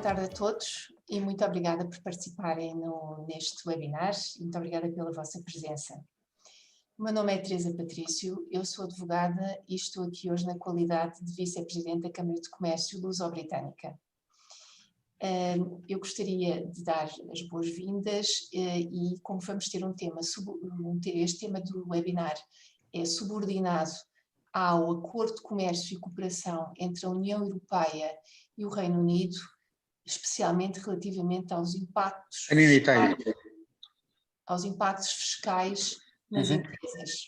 tarde a todos e muito obrigada por participarem neste webinar e muito obrigada pela vossa presença. O meu nome é Teresa Patrício, eu sou advogada e estou aqui hoje na qualidade de vice-presidente da Câmara de Comércio Luso-Britânica. Eu gostaria de dar as boas-vindas e como vamos ter este tema do webinar é subordinado ao Acordo de Comércio e Cooperação entre a União Europeia e o Reino Unido, especialmente relativamente aos impactos fiscais nas empresas.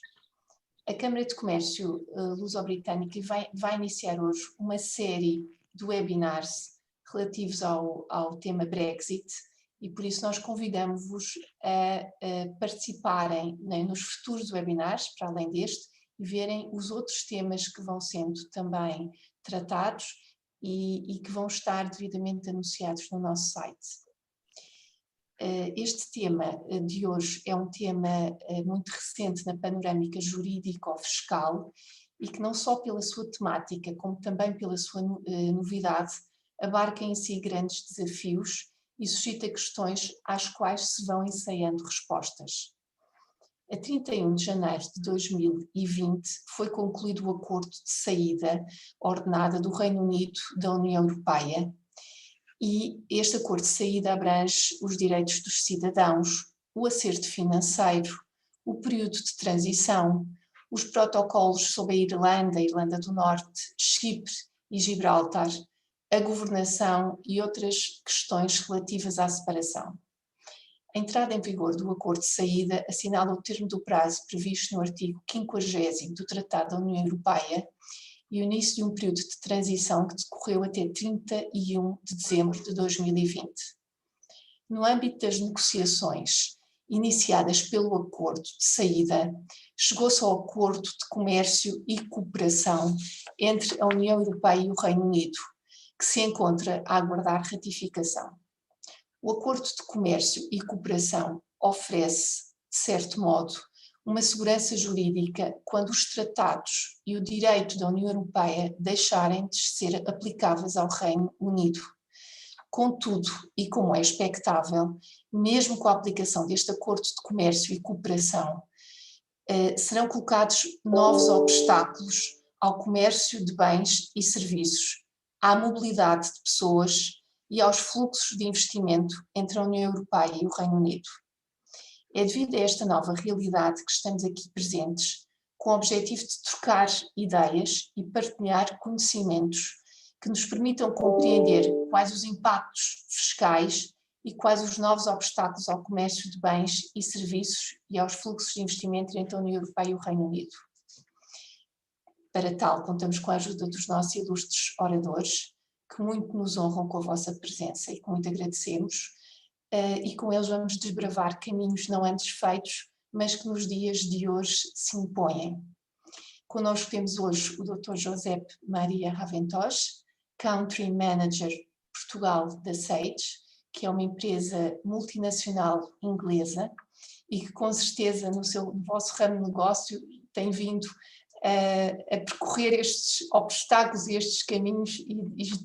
A Câmara de Comércio Luso-Britânica vai iniciar hoje uma série de webinars relativos ao tema Brexit e por isso nós convidamos-vos a participarem nos futuros webinars, para além deste, e verem os outros temas que vão sendo também tratados e que vão estar devidamente anunciados no nosso site. Este tema de hoje é um tema muito recente na panorâmica jurídico-fiscal e que não só pela sua temática, como também pela sua novidade, abarca em si grandes desafios e suscita questões às quais se vão ensaiando respostas. A 31 de janeiro de 2020 foi concluído o acordo de saída ordenada do Reino Unido da União Europeia e este acordo de saída abrange os direitos dos cidadãos, o acerto financeiro, o período de transição, os protocolos sobre a Irlanda do Norte, Chipre e Gibraltar, a governação e outras questões relativas à separação. A entrada em vigor do acordo de saída assinala o termo do prazo previsto no artigo 50º do Tratado da União Europeia e o início de um período de transição que decorreu até 31 de dezembro de 2020. No âmbito das negociações iniciadas pelo acordo de saída, chegou-se ao acordo de comércio e cooperação entre a União Europeia e o Reino Unido, que se encontra a aguardar ratificação. O Acordo de Comércio e Cooperação oferece, de certo modo, uma segurança jurídica quando os tratados e o direito da União Europeia deixarem de ser aplicáveis ao Reino Unido. Contudo, e como é expectável, mesmo com a aplicação deste Acordo de Comércio e Cooperação, serão colocados novos obstáculos ao comércio de bens e serviços, à mobilidade de pessoas e aos fluxos de investimento entre a União Europeia e o Reino Unido. É devido a esta nova realidade que estamos aqui presentes, com o objetivo de trocar ideias e partilhar conhecimentos que nos permitam compreender quais os impactos fiscais e quais os novos obstáculos ao comércio de bens e serviços e aos fluxos de investimento entre a União Europeia e o Reino Unido. Para tal, contamos com a ajuda dos nossos ilustres oradores, que muito nos honram com a vossa presença e que muito agradecemos, e com eles vamos desbravar caminhos não antes feitos, mas que nos dias de hoje se impõem. Connosco temos hoje o Dr. José Maria Raventós, Country Manager Portugal da Sage, que é uma empresa multinacional inglesa e que com certeza no vosso ramo de negócio tem vindo a percorrer estes obstáculos e estes caminhos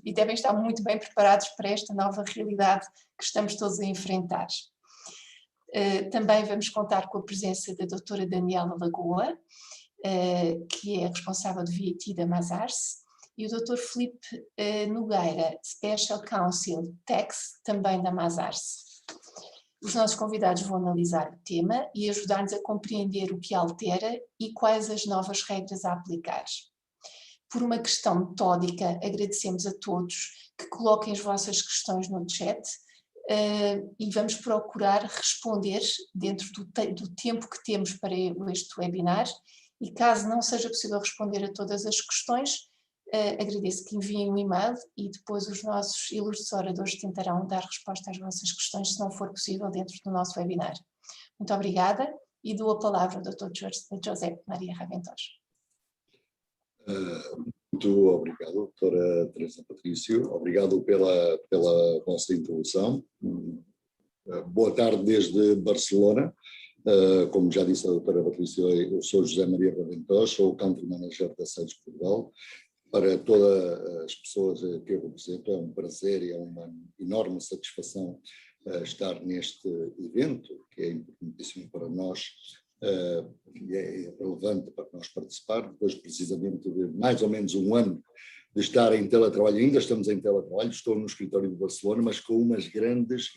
e devem estar muito bem preparados para esta nova realidade que estamos todos a enfrentar. Também vamos contar com a presença da doutora Daniela Lagoa, que é responsável de VAT da Mazars, e o Dr. Filipe Nogueira, Special Counsel Tax, também da Mazars. Os nossos convidados vão analisar o tema e ajudar-nos a compreender o que altera e quais as novas regras a aplicar. Por uma questão metódica, agradecemos a todos que coloquem as vossas questões no chat e vamos procurar responder dentro do tempo que temos para este webinar e caso não seja possível responder a todas as questões, agradeço que enviem um e-mail e depois os nossos ilustres oradores tentarão dar resposta às vossas questões, se não for possível, dentro do nosso webinar. Muito obrigada e dou a palavra ao Dr. José Maria Raventós. Muito obrigado, doutora Teresa Patrício. Obrigado pela vossa introdução. Boa tarde desde Barcelona. Como já disse a doutora Patrício, eu sou José Maria Raventós, sou o Country Manager da Sage Portugal. para todas as pessoas que eu represento. É um prazer e é uma enorme satisfação estar neste evento, que é importantíssimo para nós, e é relevante para nós participar, depois precisamente de mais ou menos um ano de estar em teletrabalho. Ainda estamos em teletrabalho, estou no escritório de Barcelona, mas com umas grandes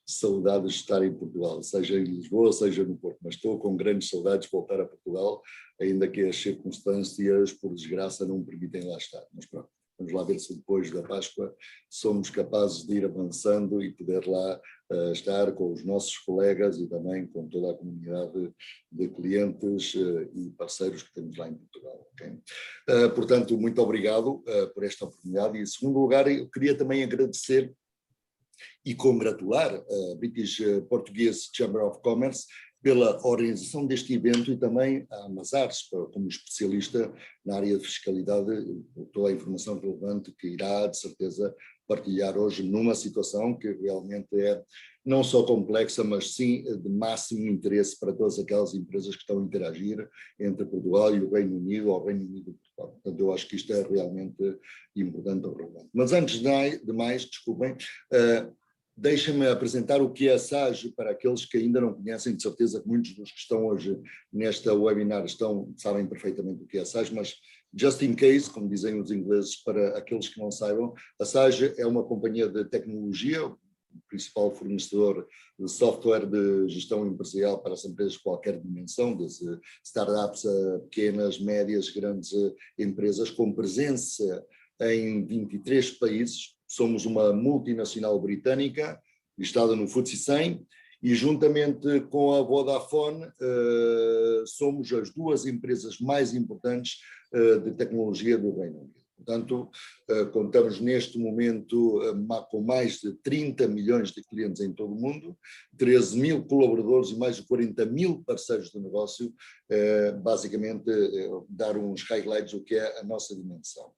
saudades de estar em Portugal, seja em Lisboa, seja no Porto, mas estou com grandes saudades de voltar a Portugal, ainda que as circunstâncias, por desgraça, não me permitem lá estar. Mas pronto, vamos lá ver se depois da Páscoa somos capazes de ir avançando e poder lá estar com os nossos colegas e também com toda a comunidade de clientes e parceiros que temos lá em Portugal. Okay? Portanto, muito obrigado por esta oportunidade. E, em segundo lugar, eu queria também agradecer e congratular a British Portuguese Chamber of Commerce pela organização deste evento e também a Amazares, como especialista na área de fiscalidade, toda a informação relevante que irá, de certeza, partilhar hoje numa situação que realmente é não só complexa, mas sim de máximo interesse para todas aquelas empresas que estão a interagir entre Portugal e o Reino Unido, ou Reino Unido e Portugal. Portanto, eu acho que isto é realmente importante ou relevante. Mas antes de mais, desculpem, deixem-me apresentar o que é a SAGE para aqueles que ainda não conhecem, de certeza que muitos dos que estão hoje nesta webinar sabem perfeitamente o que é a SAGE, mas just in case, como dizem os ingleses, para aqueles que não saibam, a SAGE é uma companhia de tecnologia, o principal fornecedor de software de gestão empresarial para as empresas de qualquer dimensão, desde startups a pequenas, médias, grandes empresas, com presença em 23 países. Somos uma multinacional britânica, listada no FTSE 100, e juntamente com a Vodafone somos as duas empresas mais importantes de tecnologia do Reino Unido. Portanto, contamos neste momento com mais de 30 milhões de clientes em todo o mundo, 13 mil colaboradores e mais de 40 mil parceiros de negócio, basicamente dar uns highlights do que é a nossa dimensão.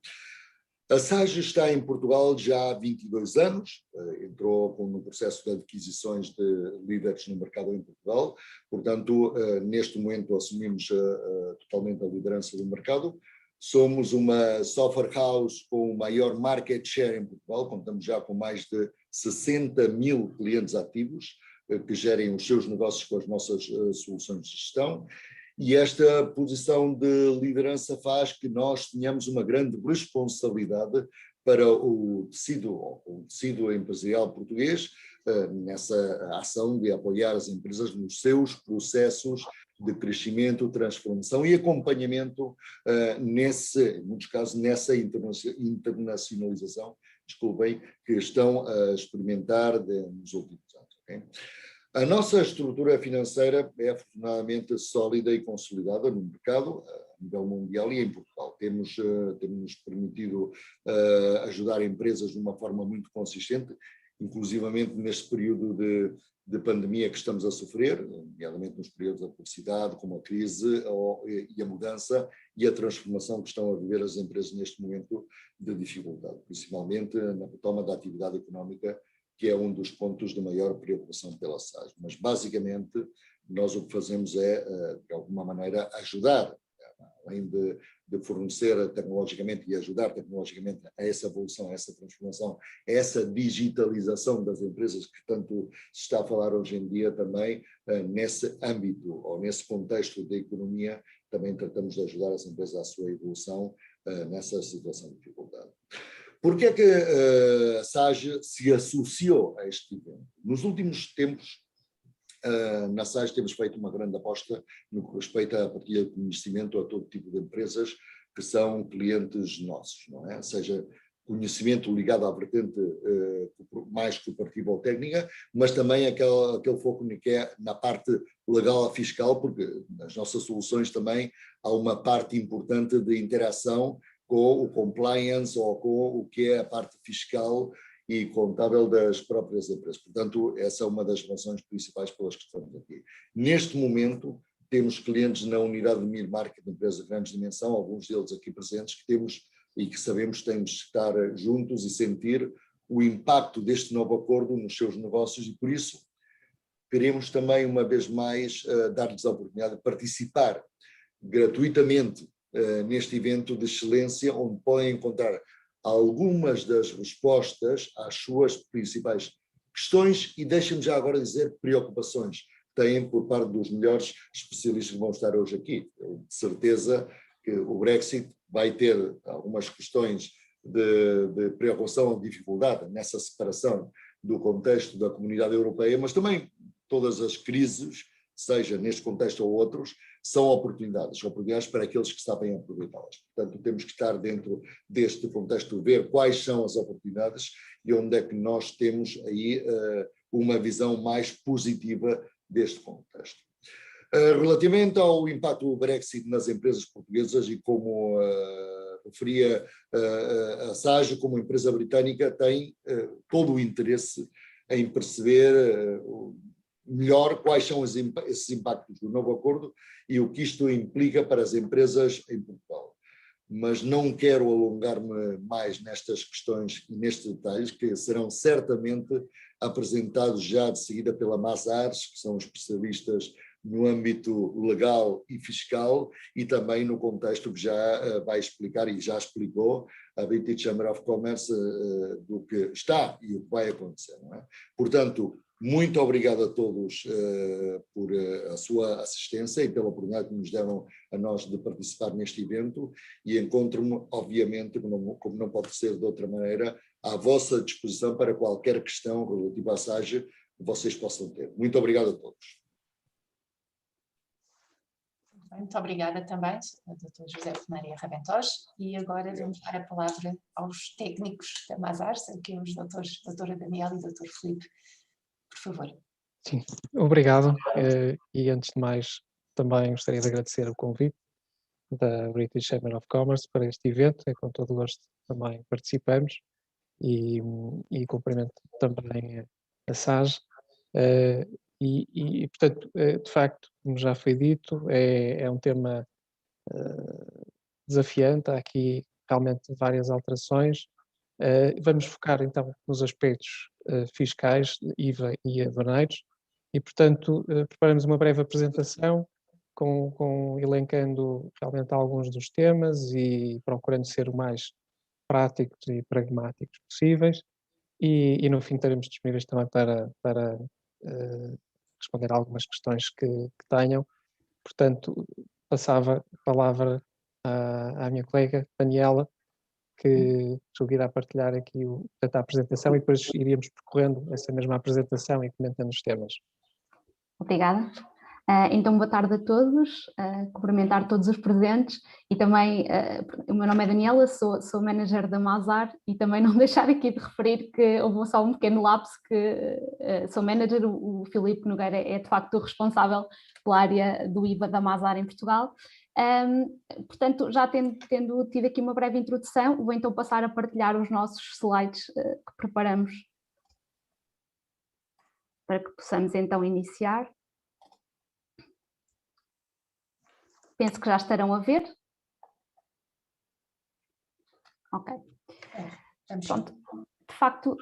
A SAGE está em Portugal já há 22 anos, entrou no processo de adquisições de líderes no mercado em Portugal, portanto, neste momento assumimos totalmente a liderança do mercado. Somos uma software house com o maior market share em Portugal, contamos já com mais de 60 mil clientes ativos que gerem os seus negócios com as nossas soluções de gestão. E esta posição de liderança faz que nós tenhamos uma grande responsabilidade para o tecido empresarial português nessa ação de apoiar as empresas nos seus processos de crescimento, transformação e acompanhamento em muitos casos, nessa internacionalização, desculpem, que estão a experimentar nos últimos anos. Okay? A nossa estrutura financeira é afortunadamente sólida e consolidada no mercado, a nível mundial e em Portugal. Temos permitido ajudar empresas de uma forma muito consistente, inclusivamente neste período de pandemia que estamos a sofrer, nomeadamente nos períodos de adversidade, como a crise e a mudança e a transformação que estão a viver as empresas neste momento de dificuldade, principalmente na retoma da atividade económica, que é um dos pontos de maior preocupação pela SAGE. Mas, basicamente, nós o que fazemos é, de alguma maneira, ajudar, além de fornecer tecnologicamente e ajudar tecnologicamente a essa evolução, a essa transformação, a essa digitalização das empresas que tanto se está a falar hoje em dia também, nesse âmbito ou nesse contexto da economia, também tratamos de ajudar as empresas à sua evolução nessa situação de dificuldade. Por que é que a SAGE se associou a este evento? Nos últimos tempos, na SAGE temos feito uma grande aposta no que respeita à partilha de conhecimento a todo tipo de empresas que são clientes nossos, não é? Seja conhecimento ligado à vertente mais cooperativa ou técnica, mas também aquele foco que é na parte legal ou fiscal, porque nas nossas soluções também há uma parte importante de interação com o compliance ou com o que é a parte fiscal e contábil das próprias empresas. Portanto, essa é uma das razões principais pelas que estamos aqui. Neste momento, temos clientes na unidade de mid-market, de empresas de grande dimensão, alguns deles aqui presentes, que temos e que sabemos que temos de estar juntos e sentir o impacto deste novo acordo nos seus negócios e, por isso, queremos também, uma vez mais, dar-lhes a oportunidade de participar gratuitamente neste evento de excelência, onde podem encontrar algumas das respostas às suas principais questões e, deixem-me já agora dizer, preocupações que têm por parte dos melhores especialistas que vão estar hoje aqui. Eu, de certeza que o Brexit vai ter algumas questões de preocupação ou dificuldade nessa separação do contexto da comunidade europeia, mas também todas as crises, seja neste contexto ou outros, são oportunidades para aqueles que sabem aproveitá-las. Portanto, temos que estar dentro deste contexto, ver quais são as oportunidades e onde é que nós temos aí uma visão mais positiva deste contexto. Relativamente ao impacto do Brexit nas empresas portuguesas e como referia a SAGE, como empresa britânica, tem todo o interesse em perceber melhor quais são esses impactos do novo acordo e o que isto implica para as empresas em Portugal. Mas não quero alongar-me mais nestas questões e nestes detalhes, que serão certamente apresentados já de seguida pela Mazars, que são especialistas no âmbito legal e fiscal e também no contexto que já vai explicar e já explicou a British Chamber of Commerce do que está e o que vai acontecer. Não é? Portanto, muito obrigado a todos por a sua assistência e pela oportunidade que nos deram a nós de participar neste evento e encontro-me, obviamente, como não pode ser de outra maneira, à vossa disposição para qualquer questão relativa à SAGE que vocês possam ter. Muito obrigado a todos. Muito obrigada também, Dr. José Maria Raventós, e agora vamos dar a palavra aos técnicos da Mazars, aqui os doutora Daniela e doutor Filipe, por favor. Sim, obrigado, e antes de mais também gostaria de agradecer o convite da British Chamber of Commerce para este evento, é com todo o gosto também participamos e cumprimento também a SAGE. Portanto, de facto, como já foi dito, é um tema desafiante, há aqui realmente várias alterações. Vamos focar então nos aspectos fiscais, IVA e aduaneiros, e portanto preparamos uma breve apresentação elencando realmente alguns dos temas e procurando ser o mais práticos e pragmáticos possíveis, e no fim estaremos disponíveis também para responder a algumas questões que tenham. Portanto, passava a palavra à minha colega Daniela, que irá partilhar aqui a apresentação e depois iríamos percorrendo essa mesma apresentação e comentando os temas. Obrigada. Então, boa tarde a todos, cumprimentar todos os presentes e também, o meu nome é Daniela, sou manager da Mazar e também não deixar aqui de referir que houve só um pequeno lapso que sou manager, o Filipe Nogueira é de facto o responsável pela área do IVA da Mazar em Portugal. Portanto, já tendo tido aqui uma breve introdução, vou então passar a partilhar os nossos slides que preparamos para que possamos então iniciar. Penso que já estarão a ver. Ok. Pronto. De facto,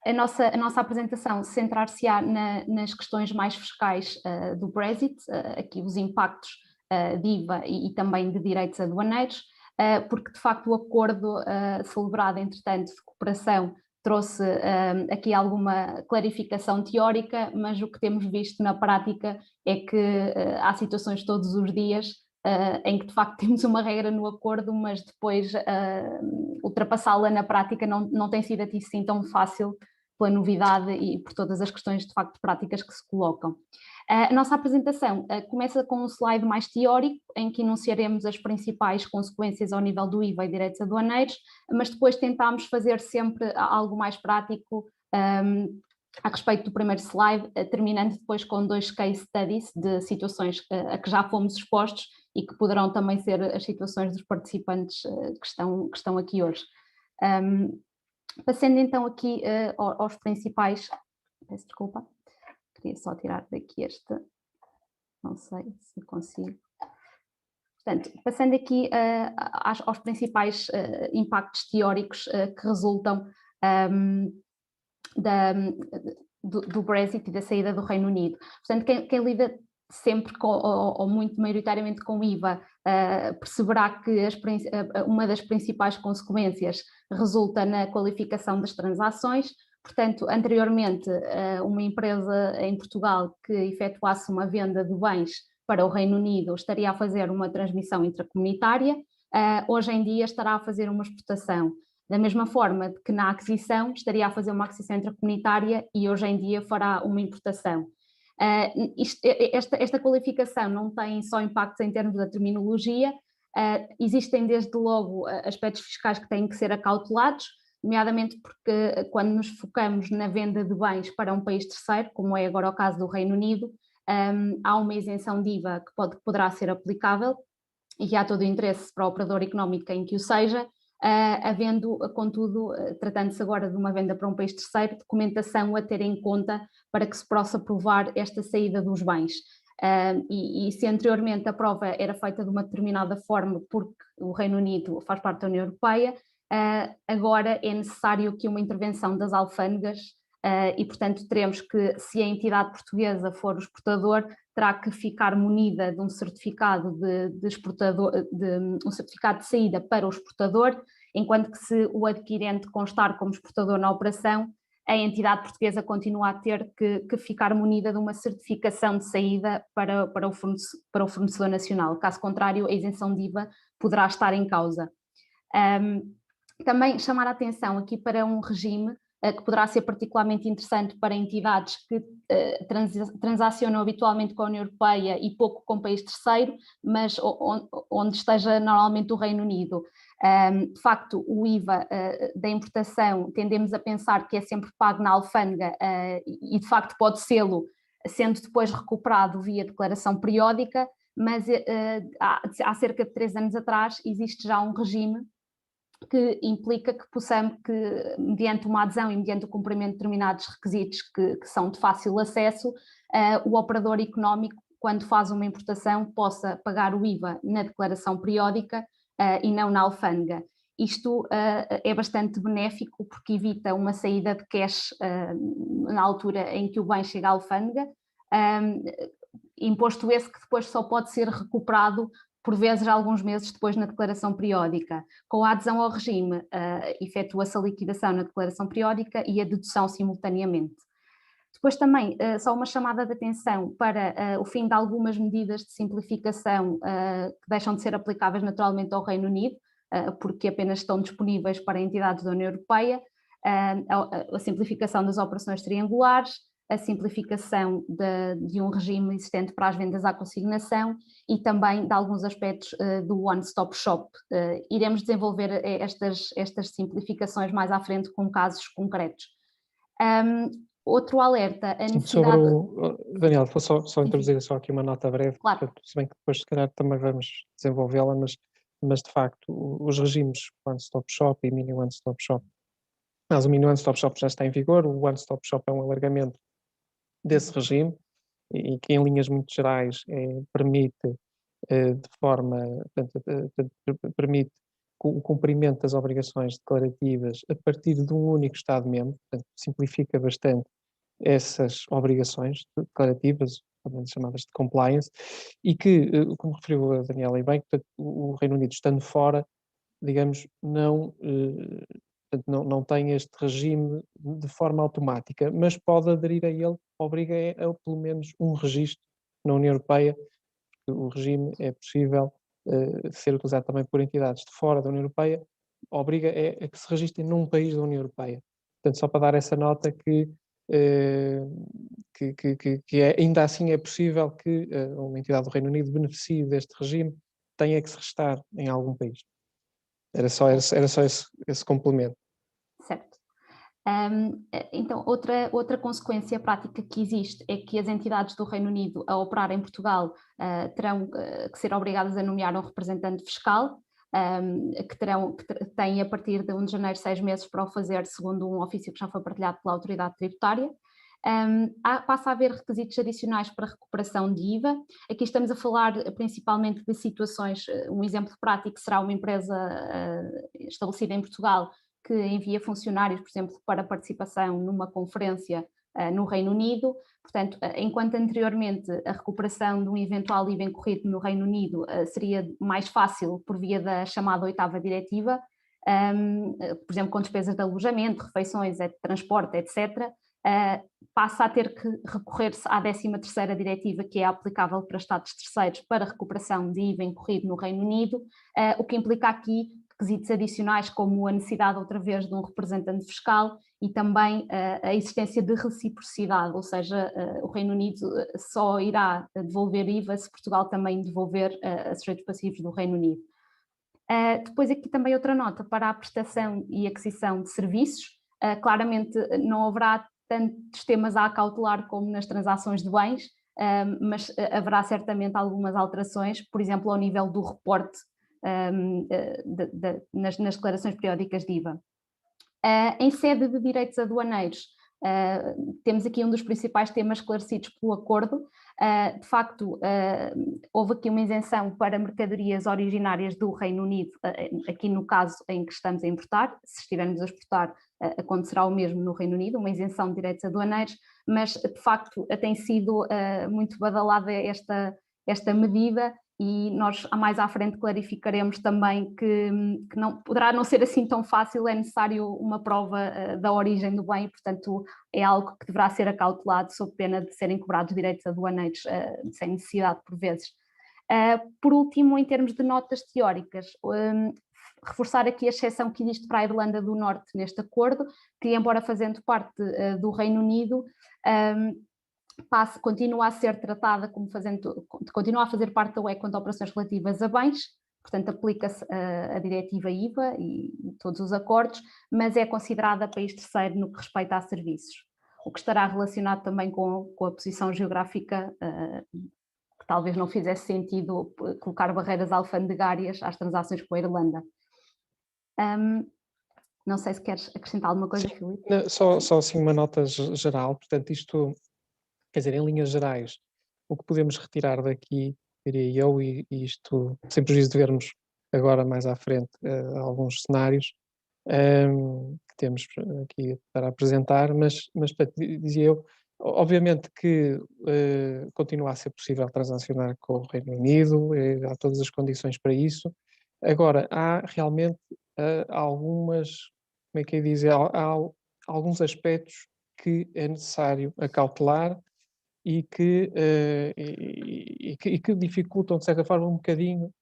a nossa apresentação centrar-se-á nas questões mais fiscais do Brexit, aqui os impactos de IVA e também de direitos aduaneiros, porque de facto o acordo celebrado, entretanto, de cooperação trouxe aqui alguma clarificação teórica, mas o que temos visto na prática é que há situações todos os dias em que de facto temos uma regra no acordo, mas depois ultrapassá-la na prática não tem sido assim tão fácil pela novidade e por todas as questões de facto práticas que se colocam. A nossa apresentação começa com um slide mais teórico, em que enunciaremos as principais consequências ao nível do IVA e direitos aduaneiros, mas depois tentámos fazer sempre algo mais prático a respeito do primeiro slide, terminando depois com 2 case studies de situações a que já fomos expostos e que poderão também ser as situações dos participantes que estão aqui hoje. Passando então aqui aos principais... Peço desculpa. Queria só tirar daqui este, não sei se consigo. Portanto, passando aqui aos principais impactos teóricos que resultam do Brexit e da saída do Reino Unido. Portanto, quem lida sempre ou muito maioritariamente com IVA perceberá que uma das principais consequências resulta na qualificação das transações. Portanto, anteriormente, uma empresa em Portugal que efetuasse uma venda de bens para o Reino Unido estaria a fazer uma transmissão intracomunitária, hoje em dia estará a fazer uma exportação. Da mesma forma que na aquisição estaria a fazer uma aquisição intracomunitária e hoje em dia fará uma importação. Esta qualificação não tem só impactos em termos da terminologia, existem desde logo aspectos fiscais que têm que ser acautelados, nomeadamente porque quando nos focamos na venda de bens para um país terceiro, como é agora o caso do Reino Unido, há uma isenção de IVA que poderá ser aplicável e há todo o interesse para o operador económico em que o seja, havendo, contudo, tratando-se agora de uma venda para um país terceiro, documentação a ter em conta para que se possa provar esta saída dos bens. E se anteriormente a prova era feita de uma determinada forma porque o Reino Unido faz parte da União Europeia, agora é necessário que uma intervenção das alfândegas e, portanto, teremos que, se a entidade portuguesa for o exportador, terá que ficar munida de um certificado de exportador, um certificado de saída para o exportador, enquanto que se o adquirente constar como exportador na operação, a entidade portuguesa continua a ter que ficar munida de uma certificação de saída para o fornecedor nacional. Caso contrário, a isenção de IVA poderá estar em causa. Também chamar a atenção aqui para um regime que poderá ser particularmente interessante para entidades que transacionam habitualmente com a União Europeia e pouco com o país terceiro, mas onde esteja normalmente o Reino Unido. De facto, o IVA da importação tendemos a pensar que é sempre pago na alfândega e de facto pode sê-lo, sendo depois recuperado via declaração periódica, mas há cerca de 3 anos atrás existe já um regime que implica que possamos, que mediante uma adesão e mediante o cumprimento de determinados requisitos que são de fácil acesso, o operador económico, quando faz uma importação, possa pagar o IVA na declaração periódica e não na alfândega. Isto é bastante benéfico porque evita uma saída de cash na altura em que o bem chega à alfândega, imposto esse que depois só pode ser recuperado por vezes alguns meses depois na declaração periódica. Com a adesão ao regime, efetua-se a liquidação na declaração periódica e a dedução simultaneamente. Depois também, só uma chamada de atenção para o fim de algumas medidas de simplificação que deixam de ser aplicáveis naturalmente ao Reino Unido, porque apenas estão disponíveis para entidades da União Europeia, a simplificação das operações triangulares, a simplificação de um regime existente para as vendas à consignação e também de alguns aspectos do one-stop shop. Iremos desenvolver estas simplificações mais à frente com casos concretos. Outro alerta, a necessidade... Daniel, vou só introduzir só aqui uma nota breve, claro. Portanto, se bem que depois se calhar também vamos desenvolvê-la, mas de facto os regimes one-stop shop e mini one-stop shop, mas o mini one-stop shop já está em vigor, o one-stop shop é um alargamento desse regime e que em linhas muito gerais permite de forma, permite o cumprimento das obrigações declarativas a partir de um único Estado-membro, portanto simplifica bastante essas obrigações declarativas, também chamadas de compliance, e que, como referiu a Daniela e bem, portanto, o Reino Unido estando fora, digamos, não tem este regime de forma automática, mas pode aderir a ele, obriga a pelo menos um registro na União Europeia, porque o regime é possível ser utilizado também por entidades de fora da União Europeia, obriga a que se registrem num país da União Europeia. Portanto, só para dar essa nota que ainda assim é possível que uma entidade do Reino Unido beneficie deste regime, tenha que se registrar em algum país. Era só esse complemento. Certo. Então, outra consequência prática que existe é que as entidades do Reino Unido a operar em Portugal terão que ser obrigadas a nomear um representante fiscal, que têm a partir de 1 de janeiro 6 meses para o fazer, segundo um ofício que já foi partilhado pela autoridade tributária. Passa a haver requisitos adicionais para recuperação de IVA. Aqui estamos a falar principalmente de situações, um exemplo prático será uma empresa estabelecida em Portugal que envia funcionários, por exemplo, para participação numa conferência no Reino Unido. Portanto, enquanto anteriormente a recuperação de um eventual IVA incorrido no Reino Unido seria mais fácil por via da chamada 8ª diretiva, por exemplo, com despesas de alojamento, refeições, transporte, etc., passa a ter que recorrer-se à 13ª diretiva, que é aplicável para Estados terceiros para recuperação de IVA incorrido no Reino Unido, o que implica aqui requisitos adicionais como a necessidade outra vez de um representante fiscal e também a existência de reciprocidade, ou seja, o Reino Unido só irá devolver IVA se Portugal também devolver a sujeitos passivos do Reino Unido. Depois aqui também outra nota para a prestação e aquisição de serviços. Claramente não haverá tantos temas a acautelar como nas transações de bens, mas haverá certamente algumas alterações, por exemplo, ao nível do reporte nas declarações periódicas de IVA. Em sede de direitos aduaneiros, temos aqui um dos principais temas esclarecidos pelo acordo. De facto, houve aqui uma isenção para mercadorias originárias do Reino Unido, aqui no caso em que estamos a importar. Se estivermos a exportar, acontecerá o mesmo no Reino Unido, uma isenção de direitos aduaneiros, mas de facto tem sido muito badalada esta medida, e nós mais à frente clarificaremos também que não, poderá não ser assim tão fácil, é necessário uma prova da origem do bem, portanto é algo que deverá ser acautelado sob pena de serem cobrados direitos aduaneiros sem necessidade por vezes. Por último, em termos de notas teóricas, reforçar aqui a exceção que existe para a Irlanda do Norte neste acordo, que embora fazendo parte do Reino Unido, continua a ser tratada como continua a fazer parte da UE quanto a operações relativas a bens, portanto aplica-se a diretiva IVA e todos os acordos, mas é considerada país terceiro no que respeita a serviços, o que estará relacionado também com a posição geográfica, que talvez não fizesse sentido colocar barreiras alfandegárias às transações com a Irlanda. Não sei se queres acrescentar alguma coisa, Filipe. Só assim uma nota geral, portanto isto, quer dizer, em linhas gerais, o que podemos retirar daqui, diria eu, e isto sem prejuízo de vermos agora mais à frente alguns cenários que temos aqui para apresentar, mas portanto, dizia eu, obviamente que continua a ser possível transacionar com o Reino Unido, há todas as condições para isso. Agora, há realmente algumas, como é que é dizer, há alguns aspectos que é necessário acautelar e que dificultam, de certa forma, um bocadinho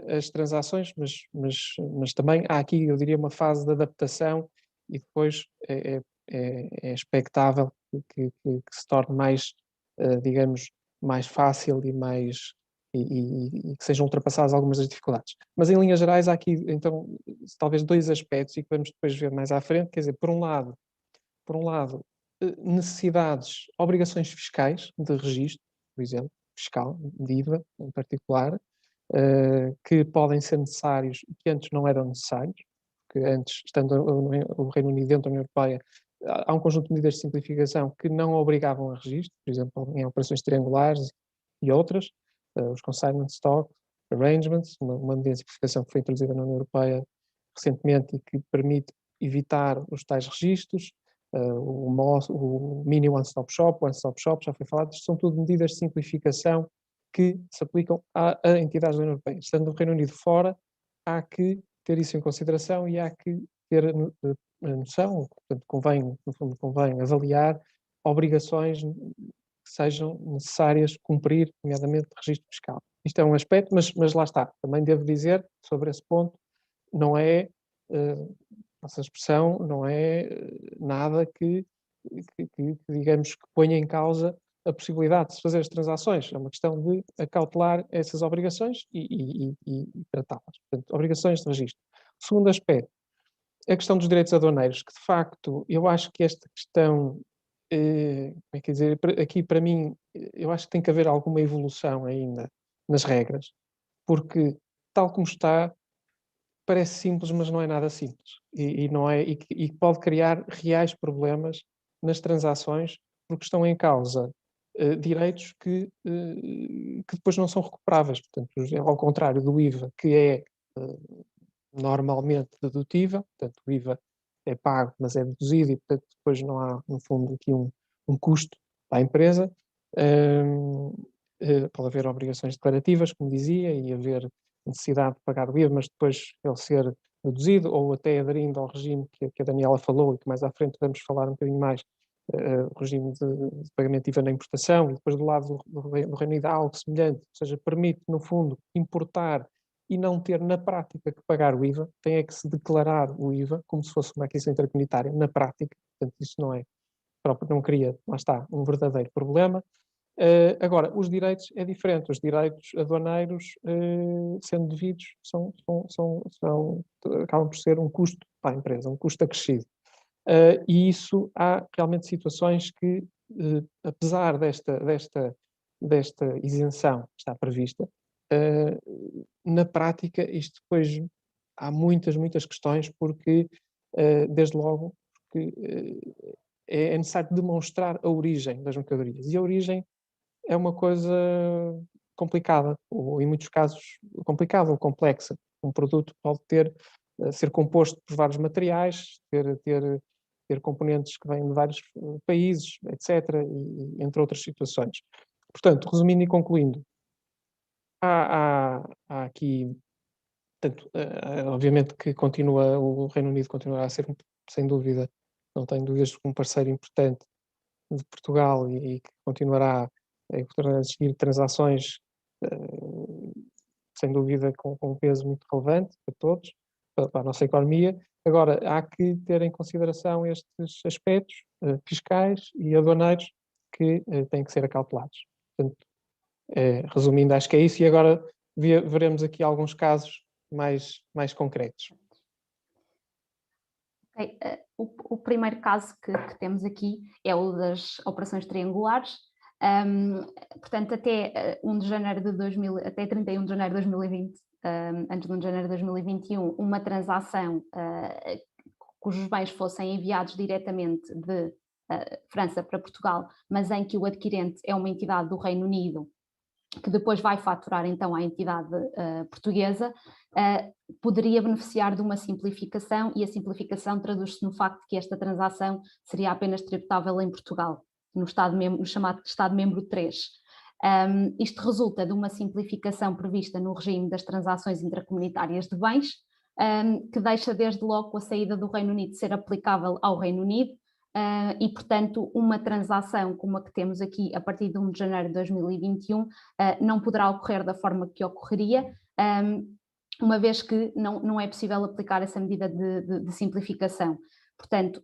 as transações, mas também há aqui, eu diria, uma fase de adaptação e depois é expectável que se torne mais, digamos, mais fácil e que sejam ultrapassadas algumas das dificuldades. Mas em linhas gerais há aqui, então, talvez dois aspectos e que vamos depois ver mais à frente, quer dizer, por um lado, necessidades, obrigações fiscais de registro, por exemplo, fiscal, de IVA em particular, que podem ser necessários e que antes não eram necessários, porque antes, estando o Reino Unido dentro da União Europeia, há um conjunto de medidas de simplificação que não obrigavam a registro, por exemplo, em operações triangulares e outras, os consignment stock arrangements, uma medida de simplificação que foi introduzida na União Europeia recentemente e que permite evitar os tais registros, o mini one-stop shop, já foi falado, isto são tudo medidas de simplificação que se aplicam a entidades da União Europeia. Estando o Reino Unido fora, há que ter isso em consideração e há que ter a noção, portanto, no fundo convém avaliar obrigações que sejam necessárias cumprir, nomeadamente registro fiscal. Isto é um aspecto, mas lá está, também devo dizer sobre esse ponto, não é, essa expressão não é nada que digamos, que ponha em causa a possibilidade de se fazer as transações. É uma questão de acautelar essas obrigações e tratá-las. Portanto, obrigações de registro. O segundo aspecto, a questão dos direitos aduaneiros, que de facto eu acho que esta questão, como é que dizer, aqui para mim, eu acho que tem que haver alguma evolução ainda nas regras, porque tal como está, parece simples, mas não é nada simples e pode criar reais problemas nas transações, porque estão em causa direitos que depois não são recuperáveis. Portanto, ao contrário do IVA, que é normalmente dedutível, portanto o IVA é pago, mas é deduzido e portanto depois não há, no fundo, aqui um custo para a empresa. Pode haver obrigações declarativas, como dizia, e haver necessidade de pagar o IVA, mas depois ele ser reduzido, ou até aderindo ao regime que a Daniela falou e que mais à frente vamos falar um bocadinho mais, o regime de pagamento de IVA na importação, e depois do lado do Reino Unido há algo semelhante, ou seja, permite, no fundo, importar e não ter na prática que pagar o IVA, tem é que se declarar o IVA, como se fosse uma aquisição intercomunitária, na prática, portanto isso não cria, lá está, um verdadeiro problema. Agora, os direitos é diferente, os direitos aduaneiros, sendo devidos, acabam por ser um custo para a empresa, um custo acrescido. E isso há realmente situações que, apesar desta isenção que está prevista, na prática isto depois há muitas questões, porque, desde logo, porque, é necessário demonstrar a origem das mercadorias, e a origem é uma coisa complicada, ou em muitos casos complicada ou complexa. Um produto pode ser composto por vários materiais, ter componentes que vêm de vários países, etc., e entre outras situações. Portanto, resumindo e concluindo, há aqui, portanto, obviamente que o Reino Unido continuará a ser, sem dúvida, não tenho dúvidas, um parceiro importante de Portugal, e que continuará a seguir transações, sem dúvida, com um peso muito relevante para todos, para a nossa economia. Agora, há que ter em consideração estes aspectos fiscais e aduaneiros que têm que ser acautelados. Portanto, resumindo, acho que é isso, e agora veremos aqui alguns casos mais concretos. Okay. O primeiro caso que temos aqui é o das operações triangulares. Portanto, até 1 de janeiro até 31 de janeiro de 2020, antes de 1 de janeiro de 2021, uma transação cujos bens fossem enviados diretamente de França para Portugal, mas em que o adquirente é uma entidade do Reino Unido, que depois vai faturar então à entidade portuguesa, poderia beneficiar de uma simplificação, e a simplificação traduz-se no facto de que esta transação seria apenas tributável em Portugal, no chamado Estado-membro 3. Isto resulta de uma simplificação prevista no regime das transações intracomunitárias de bens, que deixa desde logo a saída do Reino Unido ser aplicável ao Reino Unido, e, portanto, uma transação como a que temos aqui a partir de 1 de janeiro de 2021 não poderá ocorrer da forma que ocorreria, uma vez que não é possível aplicar essa medida de simplificação. Portanto,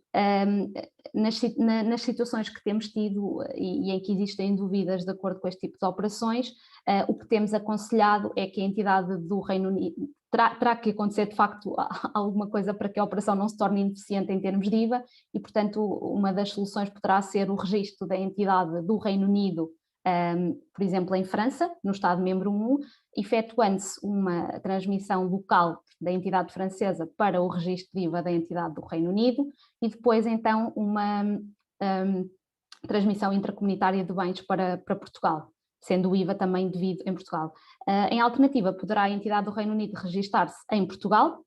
nas situações que temos tido e em que existem dúvidas de acordo com este tipo de operações, o que temos aconselhado é que a entidade do Reino Unido terá que acontecer de facto alguma coisa para que a operação não se torne ineficiente em termos de IVA, e portanto uma das soluções poderá ser o registro da entidade do Reino Unido, por exemplo em França, no Estado-membro 1, efetuando-se uma transmissão local da entidade francesa para o registro de IVA da entidade do Reino Unido, e depois então uma transmissão intracomunitária de bens para Portugal, sendo o IVA também devido em Portugal. Em alternativa, poderá a entidade do Reino Unido registar-se em Portugal,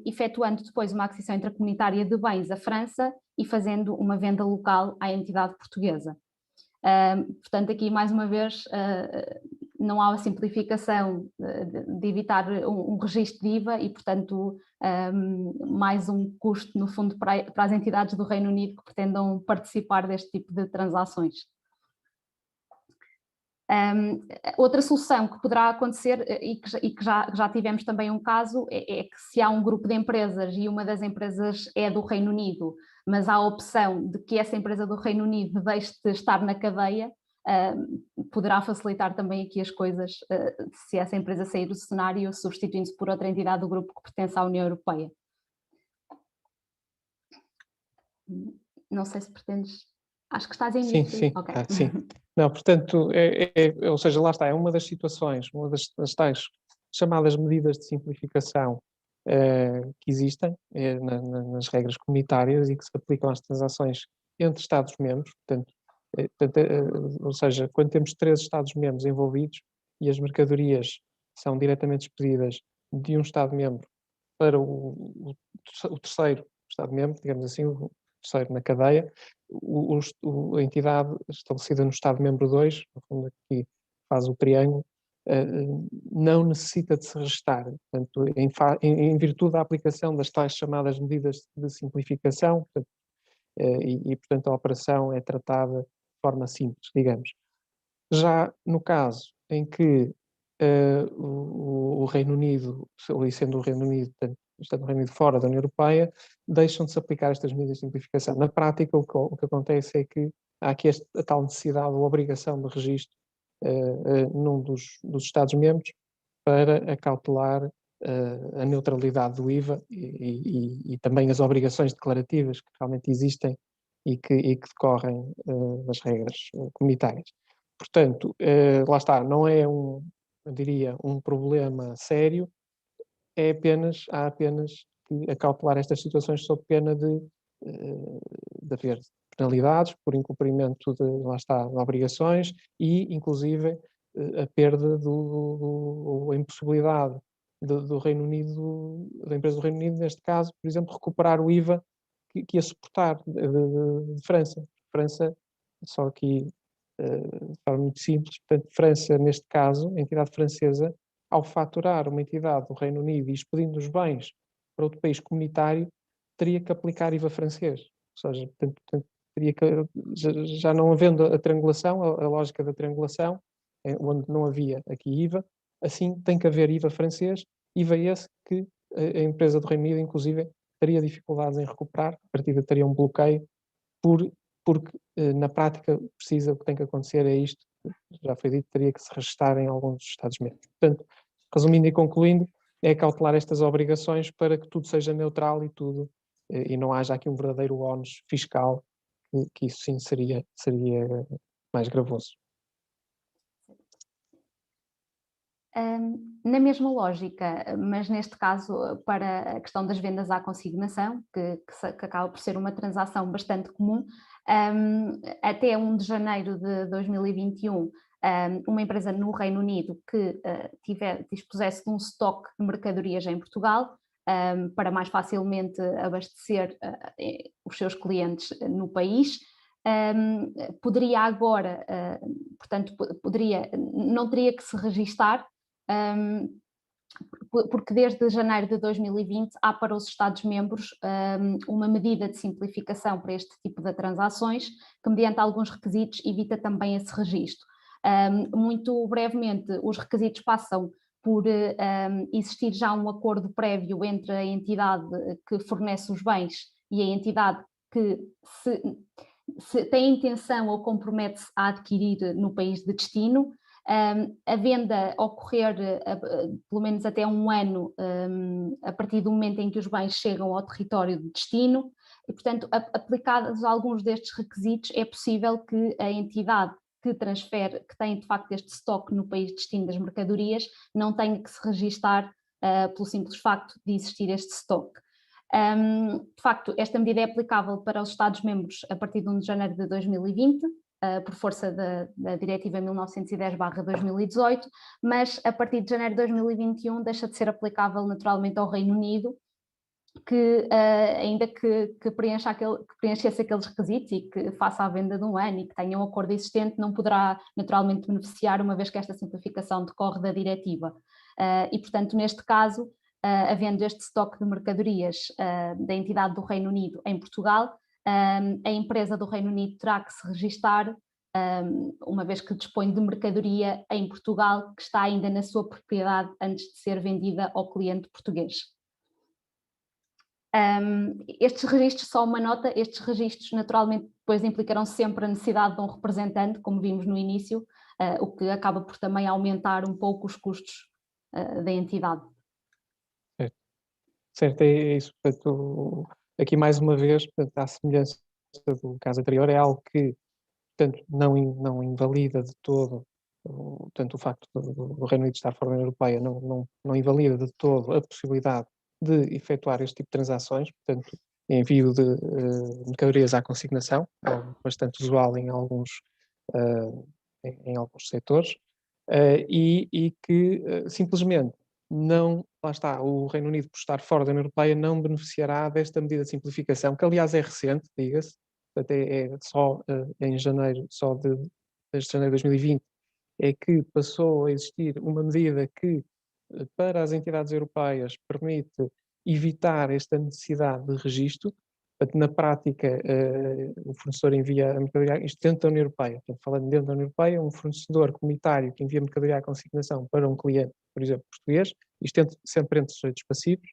efetuando depois uma aquisição intracomunitária de bens à França e fazendo uma venda local à entidade portuguesa. Portanto, aqui mais uma vez não há a simplificação de evitar um registro de IVA e, portanto, mais um custo, no fundo, para as entidades do Reino Unido que pretendam participar deste tipo de transações. Outra solução que poderá acontecer, e que já tivemos também um caso, é que se há um grupo de empresas e uma das empresas é do Reino Unido, mas há a opção de que essa empresa do Reino Unido deixe de estar na cadeia, poderá facilitar também aqui as coisas, se essa empresa sair do cenário, substituindo-se por outra entidade do grupo que pertence à União Europeia. Não sei se pretendes... Acho que estás em Sim, início. sim, Okay. sim. Não, portanto, ou seja, lá está, é uma das situações, uma das tais chamadas medidas de simplificação que existem nas regras comunitárias e que se aplicam às transações entre Estados-membros. Portanto, ou seja, quando temos 3 Estados-membros envolvidos e as mercadorias são diretamente expedidas de um Estado-membro para o terceiro Estado-membro, digamos assim, terceiro na cadeia, a entidade estabelecida no Estado-membro 2, no fundo aqui faz o triângulo, não necessita de se registar. Portanto, em virtude da aplicação das tais chamadas medidas de simplificação, portanto, portanto a operação é tratada de forma simples, digamos. Já no caso em que o Reino Unido, sendo o Reino Unido, portanto, estando o Reino Unido fora da União Europeia, deixam de se aplicar estas medidas de simplificação. Na prática, o que acontece é que há aqui a tal necessidade ou obrigação de registro num dos Estados-membros para acautelar a neutralidade do IVA e também as obrigações declarativas que realmente existem e que decorrem das regras comunitárias. Portanto, lá está, não é eu diria, um problema sério, há apenas que acautelar estas situações sob pena de haver penalidades por incumprimento lá está, de obrigações e, inclusive, a perda a impossibilidade do Reino Unido, da empresa do Reino Unido, neste caso, por exemplo, recuperar o IVA que ia suportar de França. França, só aqui de forma muito simples, portanto, França, neste caso, a entidade francesa, ao faturar uma entidade do Reino Unido e expedindo os bens para outro país comunitário, teria que aplicar IVA francês. Ou seja, portanto teria que, já não havendo a triangulação, a lógica da triangulação, onde não havia aqui IVA, assim tem que haver IVA francês, IVA esse que a empresa do Reino Unido, inclusive, teria dificuldades em recuperar, a partir daí teria um bloqueio, porque na prática o que tem que acontecer é isto, já foi dito, teria que se registar em alguns dos Estados-membros. Portanto, resumindo e concluindo, é cautelar estas obrigações para que tudo seja neutral e não haja aqui um verdadeiro ónus fiscal, que isso sim seria mais gravoso. Na mesma lógica, mas neste caso para a questão das vendas à consignação, que acaba por ser uma transação bastante comum, até 1 de janeiro de 2021, uma empresa no Reino Unido que dispusesse de um estoque de mercadorias em Portugal, para mais facilmente abastecer os seus clientes no país, poderia agora, portanto, não teria que se registar, porque desde janeiro de 2020 há para os Estados-membros uma medida de simplificação para este tipo de transações, que mediante alguns requisitos evita também esse registro. Muito brevemente, os requisitos passam por existir já um acordo prévio entre a entidade que fornece os bens e a entidade que se tem intenção ou compromete-se a adquirir no país de destino. A venda ocorrer pelo menos até 1 ano a partir do momento em que os bens chegam ao território de destino e, portanto, aplicados alguns destes requisitos, é possível que a entidade que tem de facto este estoque no país de destino das mercadorias, não tenha que se registar pelo simples facto de existir este estoque. De facto, esta medida é aplicável para os Estados-membros a partir de 1 de janeiro de 2020, por força da Diretiva 1910/2018, mas a partir de janeiro de 2021 deixa de ser aplicável naturalmente ao Reino Unido, que ainda que preenchesse aqueles requisitos e que faça a venda de 1 ano e que tenha um acordo existente, não poderá naturalmente beneficiar, uma vez que esta simplificação decorre da diretiva. E, portanto, neste caso, havendo este estoque de mercadorias da entidade do Reino Unido em Portugal, a empresa do Reino Unido terá que se registar, uma vez que dispõe de mercadoria em Portugal, que está ainda na sua propriedade antes de ser vendida ao cliente português. Estes registros, só uma nota, estes registros naturalmente depois implicarão sempre a necessidade de um representante, como vimos no início, o que acaba por também aumentar um pouco os custos da entidade. Certo, é isso. Portanto, aqui mais uma vez, portanto, à semelhança do caso anterior, é algo que, portanto, não invalida de todo, portanto, o facto do Reino Unido estar fora da União Europeia não invalida de todo a possibilidade de efetuar este tipo de transações, portanto, envio de mercadorias à consignação, bastante usual em alguns setores, e que simplesmente não, lá está, o Reino Unido, por estar fora da União Europeia, não beneficiará desta medida de simplificação, que aliás é recente, diga-se, até é só em janeiro, desde janeiro de 2020, é que passou a existir uma medida que, para as entidades europeias, permite evitar esta necessidade de registro. Portanto, na prática, o fornecedor envia a mercadoria, isto dentro da União Europeia, portanto, falando dentro da União Europeia, um fornecedor comunitário que envia mercadoria à consignação para um cliente, por exemplo, português, isto sempre entre sujeitos passivos,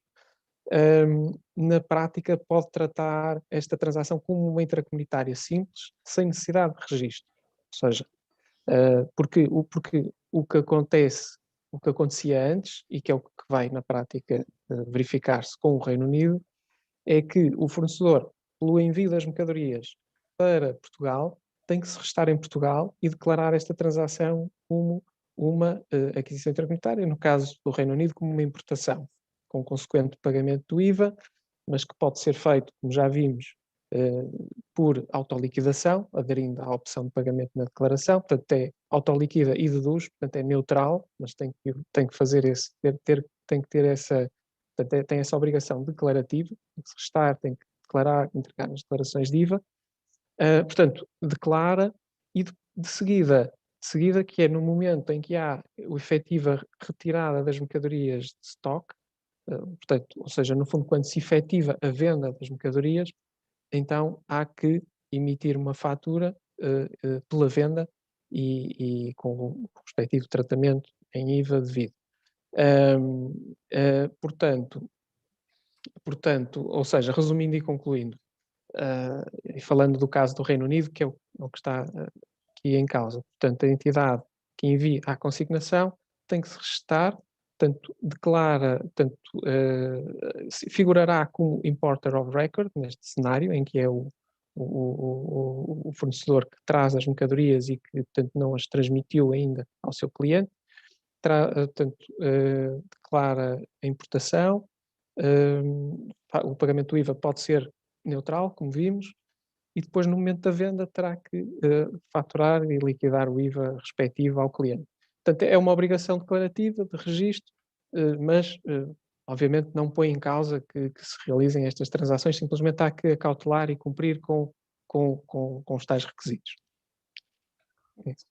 na prática pode tratar esta transação como uma intracomunitária simples, sem necessidade de registro. Ou seja, porque o que acontecia antes, e que é o que vai na prática verificar-se com o Reino Unido, é que o fornecedor, pelo envio das mercadorias para Portugal, tem que se restar em Portugal e declarar esta transação como uma aquisição intracomunitária, no caso do Reino Unido, como uma importação, com consequente pagamento do IVA, mas que pode ser feito, como já vimos, por autoliquidação, aderindo à opção de pagamento na declaração, portanto é autoliquida e deduz, portanto é neutral, mas tem que fazer tem que ter essa, portanto, tem essa obrigação declarativa, tem que se restar, tem que declarar, entregar as declarações de IVA, portanto, declara e de seguida, que é no momento em que há a efetiva retirada das mercadorias de estoque, portanto, ou seja, no fundo, quando se efetiva a venda das mercadorias, então há que emitir uma fatura pela venda e com o respectivo tratamento em IVA devido. Portanto, ou seja, resumindo e concluindo, e falando do caso do Reino Unido, que é o que está aqui em causa. Portanto, a entidade que envia a consignação tem que se registrar, portanto, figurará como importer of record neste cenário, em que é o fornecedor que traz as mercadorias e que, portanto, não as transmitiu ainda ao seu cliente, declara a importação, o pagamento do IVA pode ser neutral, como vimos, e depois no momento da venda terá que faturar e liquidar o IVA respectivo ao cliente. Portanto, é uma obrigação declarativa de registro, mas obviamente não põe em causa que se realizem estas transações, simplesmente há que acautelar e cumprir com os tais requisitos. É isso.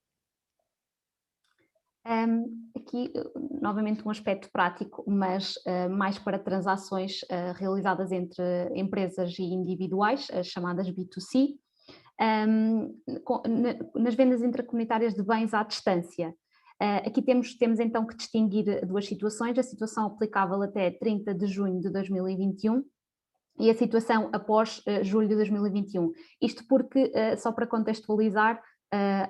Aqui, novamente, um aspecto prático, mas mais para transações realizadas entre empresas e individuais, as chamadas B2C, nas vendas intracomunitárias de bens à distância. Aqui temos então que distinguir duas situações, a situação aplicável até 30 de junho de 2021 e a situação após julho de 2021. Isto porque, só para contextualizar,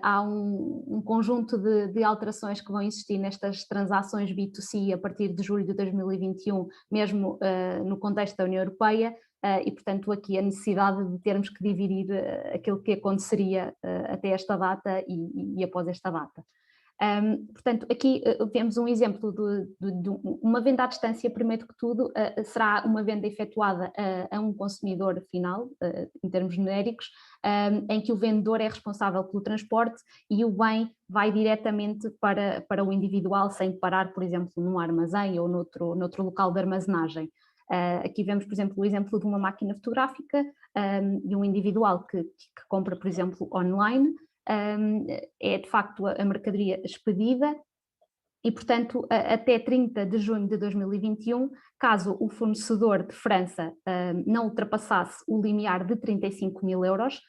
há um conjunto de alterações que vão existir nestas transações B2C a partir de julho de 2021, mesmo no contexto da União Europeia, e portanto aqui a necessidade de termos que dividir aquilo que aconteceria até esta data e após esta data. Portanto, aqui temos um exemplo de uma venda à distância, primeiro que tudo, será uma venda efetuada a um consumidor final, em termos genéricos, em que o vendedor é responsável pelo transporte e o bem vai diretamente para o individual, sem parar, por exemplo, num armazém ou noutro local de armazenagem. Aqui vemos, por exemplo, o exemplo de uma máquina fotográfica e um individual que compra, por exemplo, online. É de facto a mercadoria expedida e, portanto, até 30 de junho de 2021, caso o fornecedor de França não ultrapassasse o limiar de 35 mil euros,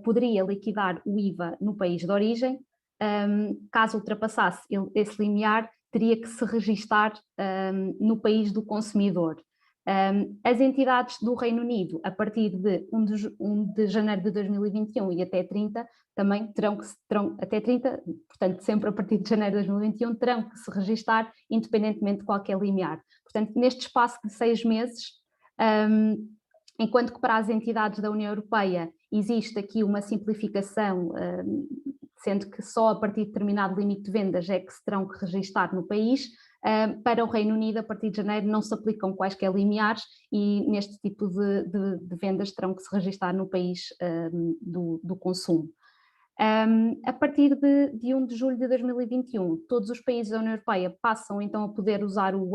poderia liquidar o IVA no país de origem. Caso ultrapassasse esse limiar, teria que se registar no país do consumidor. As entidades do Reino Unido, a partir de 1 de janeiro de 2021 e até 30, também terão até 30, portanto sempre a partir de janeiro de 2021, terão que se registar independentemente de qualquer limiar. Portanto, neste espaço de 6 meses, enquanto que para as entidades da União Europeia existe aqui uma simplificação, sendo que só a partir de determinado limite de vendas é que se terão que registar no país, para o Reino Unido, a partir de janeiro, não se aplicam quaisquer limiares e neste tipo de vendas terão que se registar no país do consumo. A partir de 1 de julho de 2021, todos os países da União Europeia passam então a poder usar o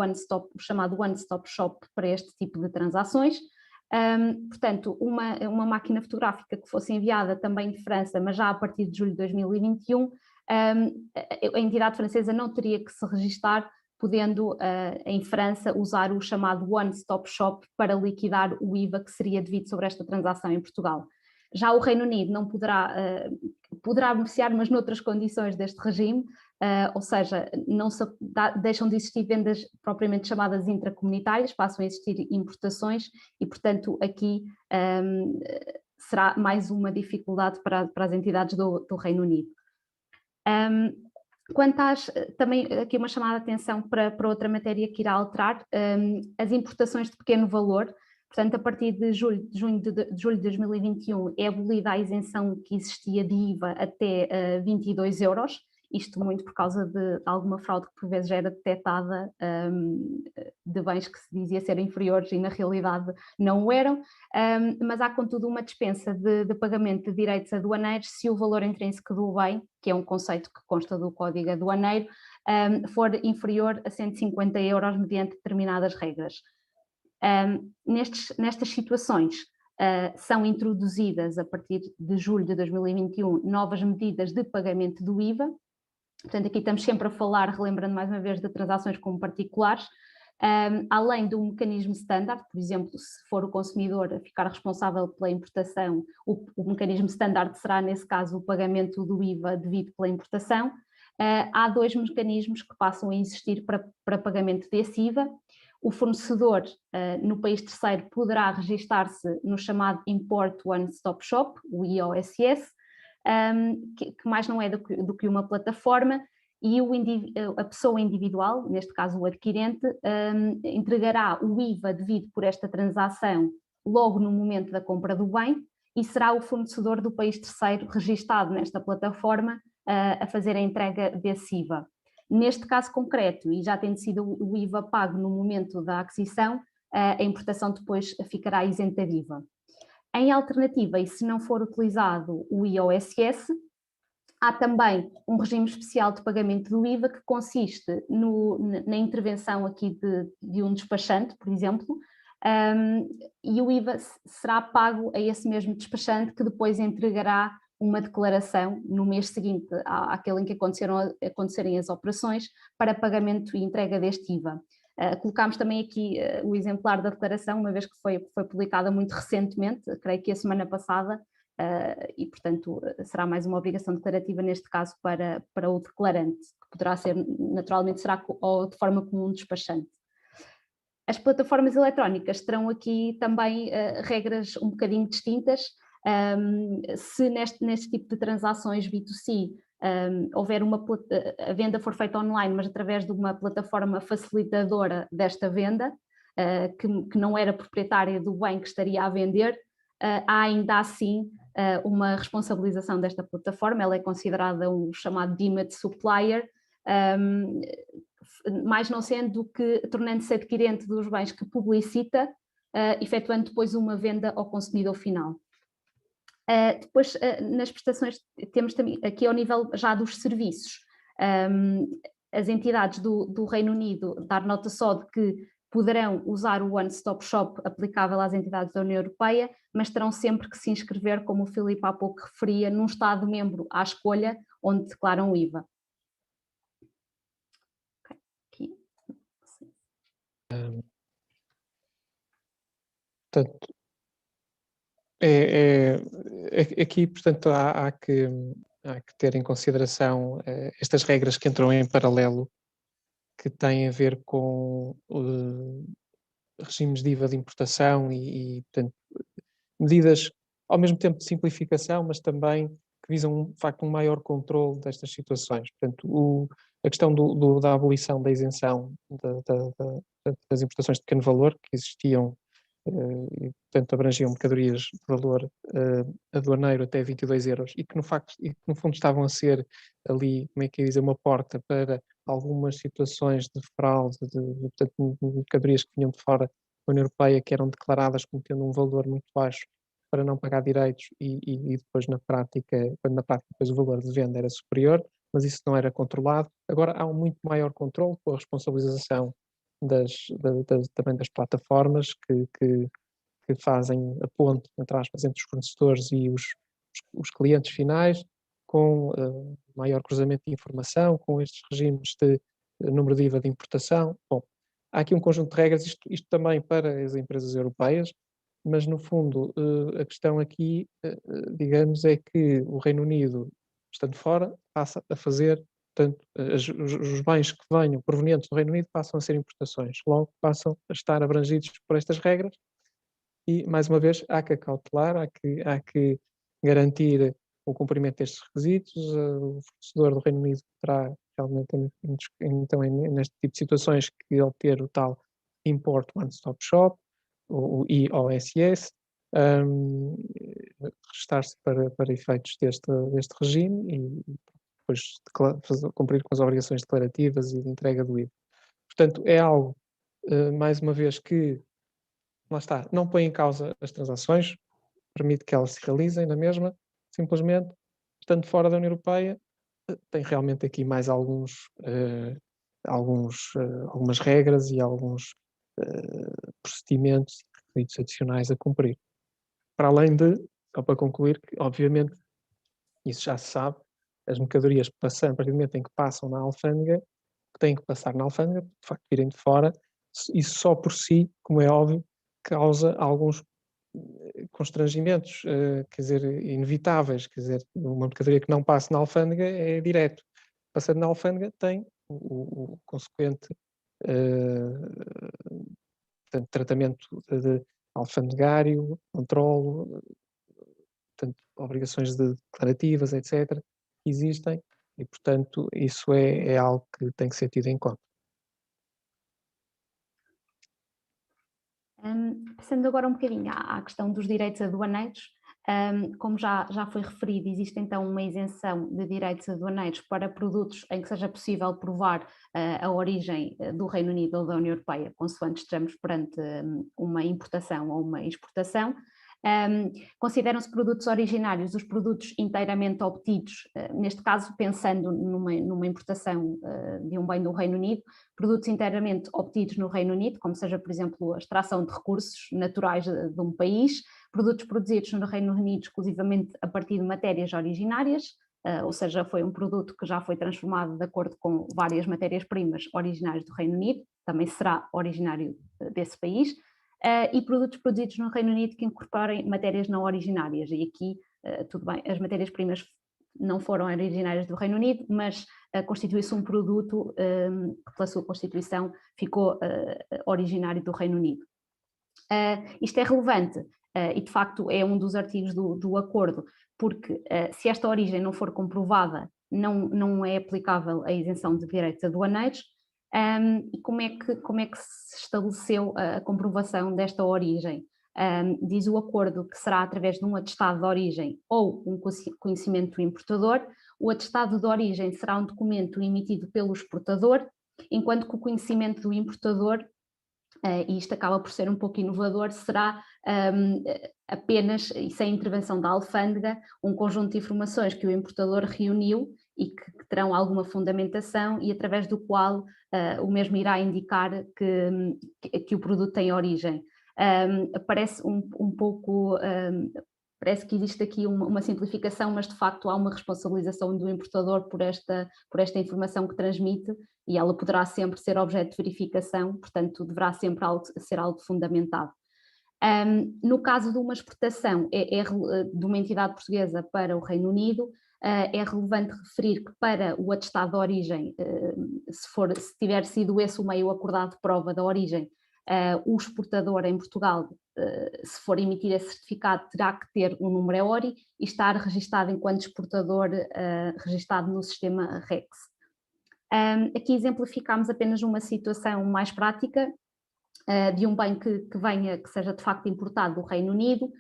chamado One Stop Shop para este tipo de transações. Portanto, uma máquina fotográfica que fosse enviada também de França, mas já a partir de julho de 2021, a entidade francesa não teria que se registar, podendo em França usar o chamado One Stop Shop para liquidar o IVA que seria devido sobre esta transação em Portugal. Já o Reino Unido não poderá beneficiar, mas noutras condições deste regime, ou seja, deixam de existir vendas propriamente chamadas intracomunitárias, passam a existir importações e, portanto, aqui será mais uma dificuldade para as entidades do Reino Unido. Quanto também aqui uma chamada de atenção para outra matéria que irá alterar, as importações de pequeno valor. Portanto, a partir de julho de 2021 é abolida a isenção que existia de IVA até 22 euros, isto muito por causa de alguma fraude que por vezes era detectada de bens que se dizia ser inferiores e na realidade não o eram, mas há contudo uma dispensa de pagamento de direitos aduaneiros se o valor intrínseco do bem, que é um conceito que consta do Código Aduaneiro, for inferior a 150 euros mediante determinadas regras. Nestas situações são introduzidas a partir de julho de 2021 novas medidas de pagamento do IVA. Portanto, aqui estamos sempre a falar, relembrando mais uma vez, de transações com particulares, além do mecanismo standard, por exemplo, se for o consumidor a ficar responsável pela importação, o mecanismo standard será, nesse caso, o pagamento do IVA devido pela importação. Há dois mecanismos que passam a existir para pagamento desse IVA. O fornecedor no país terceiro poderá registar-se no chamado Import One Stop Shop, o IOSS, que mais não é do que uma plataforma, e a pessoa individual, neste caso o adquirente, entregará o IVA devido por esta transação logo no momento da compra do bem e será o fornecedor do país terceiro registado nesta plataforma a fazer a entrega desse IVA. Neste caso concreto, e já tendo sido o IVA pago no momento da aquisição, a importação depois ficará isenta de IVA. Em alternativa, e se não for utilizado o IOSS, há também um regime especial de pagamento do IVA que consiste na intervenção aqui de um despachante, por exemplo, e o IVA será pago a esse mesmo despachante que depois entregará uma declaração no mês seguinte àquele em que acontecerem as operações para pagamento e entrega deste IVA. Colocámos também aqui o exemplar da declaração, uma vez que foi publicada muito recentemente, creio que a semana passada, e portanto será mais uma obrigação declarativa neste caso para o declarante, que poderá ser, naturalmente será ou de forma comum um despachante. As plataformas eletrónicas terão aqui também regras um bocadinho distintas. Se neste tipo de transações B2C houver a venda for feita online, mas através de uma plataforma facilitadora desta venda, que não era proprietária do bem que estaria a vender, há ainda assim uma responsabilização desta plataforma. Ela é considerada um chamado deemed supplier, mais não sendo do que tornando-se adquirente dos bens que publicita, efetuando depois uma venda ao consumidor final. Depois, nas prestações, temos também aqui ao nível já dos serviços, as entidades do Reino Unido dar nota só de que poderão usar o One Stop Shop aplicável às entidades da União Europeia, mas terão sempre que se inscrever, como o Filipe há pouco referia, num Estado-membro à escolha, onde declaram o IVA. Aqui. Portanto, aqui, portanto, há que ter em consideração estas regras que entram em paralelo, que têm a ver com regimes de IVA de importação e, portanto, medidas ao mesmo tempo de simplificação, mas também que visam, de facto, um maior controle destas situações. Portanto, a questão da abolição da isenção das importações de pequeno valor, que existiam e, portanto, abrangiam mercadorias de valor aduaneiro até 22 euros e que, no fundo, estavam a ser ali, como é que é dizer, uma porta para algumas situações de fraude, portanto, mercadorias que vinham de fora da União Europeia, que eram declaradas como tendo um valor muito baixo para não pagar direitos e depois na prática, quando na prática depois o valor de venda era superior, mas isso não era controlado. Agora há um muito maior controle com a responsabilização também das plataformas que fazem a ponte, entre aspas, entre os fornecedores e os clientes finais, com maior cruzamento de informação, com estes regimes de número de IVA de importação. Bom, há aqui um conjunto de regras, isto também para as empresas europeias, mas no fundo a questão aqui, digamos, é que o Reino Unido, estando fora, passa a fazer, portanto, os bens que venham provenientes do Reino Unido passam a ser importações, logo passam a estar abrangidos por estas regras e, mais uma vez, há que acautelar, há que garantir o cumprimento destes requisitos. O fornecedor do Reino Unido terá realmente, então, neste tipo de situações, que obter o tal Import One Stop Shop, o IOSS, registar-se para efeitos deste regime e depois cumprir com as obrigações declarativas e de entrega do IVA. Portanto, é algo, mais uma vez, que, lá está, não põe em causa as transações, permite que elas se realizem na mesma, simplesmente, estando fora da União Europeia, tem realmente aqui mais algumas regras e alguns procedimentos e requisitos adicionais a cumprir. Para além de, só para concluir, que obviamente, isso já se sabe, as mercadorias passando, a partir do momento em que passam na alfândega, têm que passar na alfândega, de facto virem de fora, isso só por si, como é óbvio, causa alguns constrangimentos, quer dizer, inevitáveis, quer dizer, uma mercadoria que não passa na alfândega é direto. Passando na alfândega tem o consequente portanto, tratamento de alfandegário, controlo, portanto, obrigações declarativas, etc., existem e, portanto, isso é algo que tem que ser tido em conta. Passando agora um bocadinho à questão dos direitos aduaneiros, como já foi referido, existe então uma isenção de direitos aduaneiros para produtos em que seja possível provar a origem do Reino Unido ou da União Europeia, consoante estejamos perante uma importação ou uma exportação. Consideram-se produtos originários os produtos inteiramente obtidos, neste caso pensando numa importação de um bem do Reino Unido, produtos inteiramente obtidos no Reino Unido, como seja, por exemplo, a extração de recursos naturais de um país, produtos produzidos no Reino Unido exclusivamente a partir de matérias originárias, ou seja, foi um produto que já foi transformado de acordo com várias matérias-primas originárias do Reino Unido, também será originário desse país, e produtos produzidos no Reino Unido que incorporem matérias não originárias. E aqui, tudo bem, as matérias-primas não foram originárias do Reino Unido, mas constitui-se um produto que, pela sua constituição, ficou originário do Reino Unido. Isto é relevante e, de facto, é um dos artigos do acordo, porque se esta origem não for comprovada, não é aplicável a isenção de direitos aduaneiros. E como é que se estabeleceu a comprovação desta origem? Diz o acordo que será através de um atestado de origem ou um conhecimento do importador. O atestado de origem será um documento emitido pelo exportador, enquanto que o conhecimento do importador, e isto acaba por ser um pouco inovador, será apenas, e sem intervenção da alfândega, um conjunto de informações que o importador reuniu e que terão alguma fundamentação e através do qual o mesmo irá indicar que o produto tem origem. Parece um pouco... Parece que existe aqui uma simplificação, mas de facto há uma responsabilização do importador por esta informação que transmite e ela poderá sempre ser objeto de verificação, portanto deverá sempre ser algo fundamentado. No caso de uma exportação de uma entidade portuguesa para o Reino Unido, é relevante referir que para o atestado de origem, se tiver sido esse o meio acordado de prova da origem, o exportador em Portugal, se for emitir esse certificado, terá que ter um número EORI e estar registado enquanto exportador, registado no sistema REX. Aqui exemplificamos apenas uma situação mais prática de um bem que seja de facto importado do Reino Unido,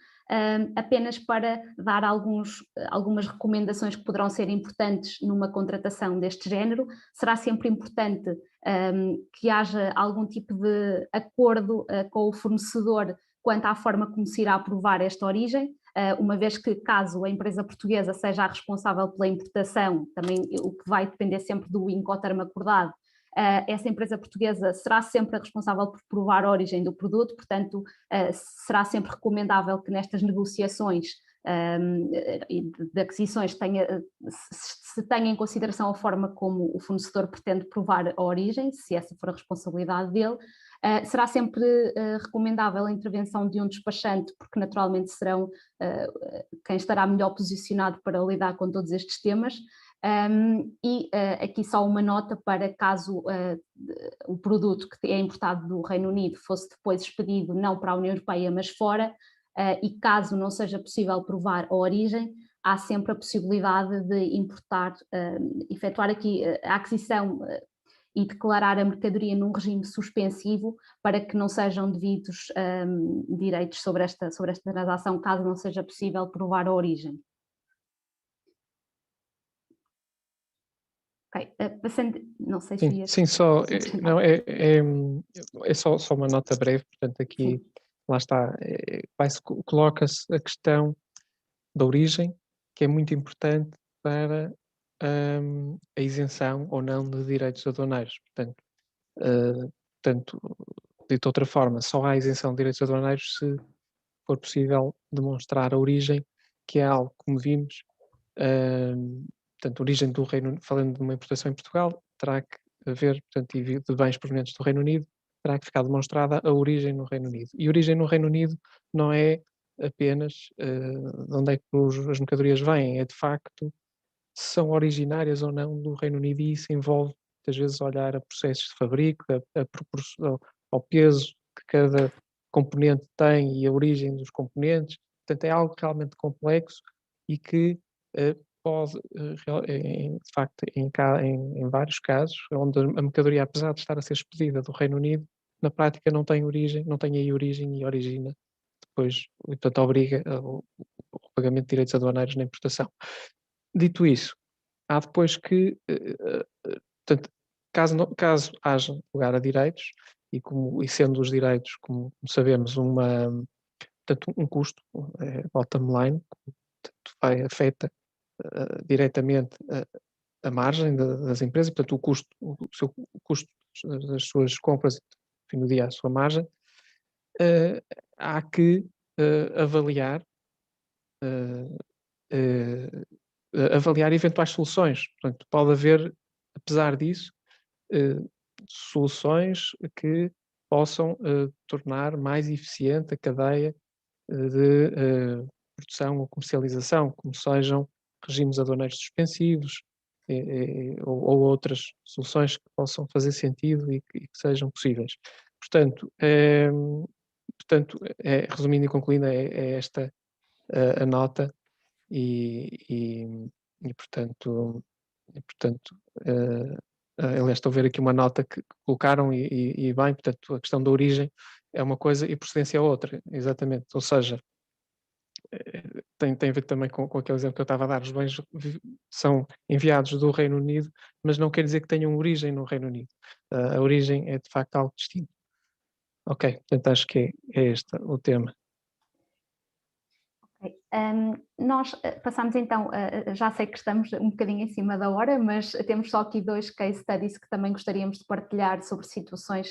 apenas para dar algumas recomendações que poderão ser importantes numa contratação deste género. Será sempre importante que haja algum tipo de acordo com o fornecedor quanto à forma como se irá aprovar esta origem. uma vez que caso a empresa portuguesa seja a responsável pela importação, também o que vai depender sempre do Incoterm acordado, essa empresa portuguesa será sempre a responsável por provar a origem do produto, portanto será sempre recomendável que nestas negociações de aquisições se tenha em consideração a forma como o fornecedor pretende provar a origem, se essa for a responsabilidade dele. Será sempre recomendável a intervenção de um despachante, porque naturalmente serão quem estará melhor posicionado para lidar com todos estes temas. Aqui só uma nota para caso o produto que é importado do Reino Unido fosse depois expedido não para a União Europeia, mas fora, e caso não seja possível provar a origem, há sempre a possibilidade de importar, efetuar aqui a aquisição e declarar a mercadoria num regime suspensivo para que não sejam devidos direitos sobre esta transação, caso não seja possível provar a origem. Ok, passando, não sei se... Sim, só, não, é só uma nota breve, portanto aqui, sim. Lá está, coloca-se a questão da origem, que é muito importante para a isenção ou não de direitos aduaneiros. Portanto, dito de outra forma, só há isenção de direitos aduaneiros se for possível demonstrar a origem, que é algo, como vimos, portanto, a origem do Reino Unido, falando de uma importação em Portugal, terá que haver, portanto, de bens provenientes do Reino Unido, terá que ficar demonstrada a origem no Reino Unido. E a origem no Reino Unido não é apenas de onde é que as mercadorias vêm, é de facto se são originárias ou não do Reino Unido, e isso envolve muitas vezes olhar a processos de fabrico, a proporção, ao peso que cada componente tem e a origem dos componentes. Portanto, é algo realmente complexo e que pode, de facto, em vários casos, onde a mercadoria, apesar de estar a ser expedida do Reino Unido, na prática não tem origem, não tem aí origem e origina depois, portanto, obriga o pagamento de direitos aduaneiros na importação. Dito isso, há depois que, portanto, caso haja lugar a direitos, e sendo os direitos, como sabemos, portanto, um custo, bottom line, portanto, afeta diretamente a margem das empresas, portanto, o custo das suas compras, no fim do dia, a sua margem, há que avaliar eventuais soluções. Portanto, pode haver, apesar disso, soluções que possam tornar mais eficiente a cadeia de produção ou comercialização, como sejam regimes aduaneiros suspensivos ou outras soluções que possam fazer sentido e que sejam possíveis. Portanto, resumindo e concluindo, é esta a nota portanto, aliás, estou a ver aqui uma nota que colocaram e bem, portanto, a questão da origem é uma coisa e procedência é outra, exatamente, ou seja, tem a ver também com aquele exemplo que eu estava a dar, os bens são enviados do Reino Unido, mas não quer dizer que tenham origem no Reino Unido, a origem é de facto algo distinto. Ok, portanto acho que é este o tema. Nós passamos então, já sei que estamos um bocadinho em cima da hora, mas temos só aqui 2 case studies que também gostaríamos de partilhar sobre situações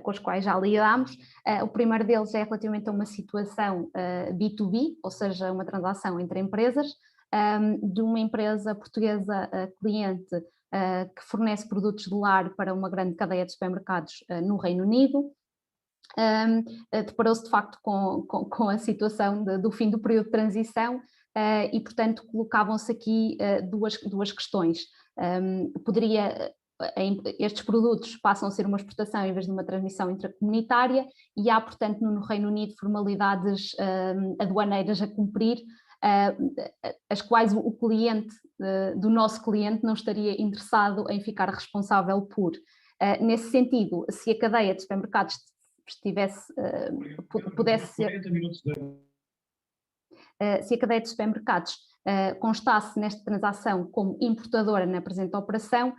com as quais já lidámos. O primeiro deles é relativamente a uma situação B2B, ou seja, uma transação entre empresas, de uma empresa portuguesa cliente que fornece produtos de lar para uma grande cadeia de supermercados no Reino Unido. Deparou-se de facto com a situação do fim do período de transição e, portanto, colocavam-se aqui duas questões. Estes produtos passam a ser uma exportação em vez de uma transmissão intracomunitária e há, portanto, no Reino Unido formalidades aduaneiras a cumprir, as quais o cliente, do nosso cliente, não estaria interessado em ficar responsável por. Nesse sentido, se a cadeia de supermercados pudesse ser, se a cadeia de supermercados constasse nesta transação como importadora na presente operação,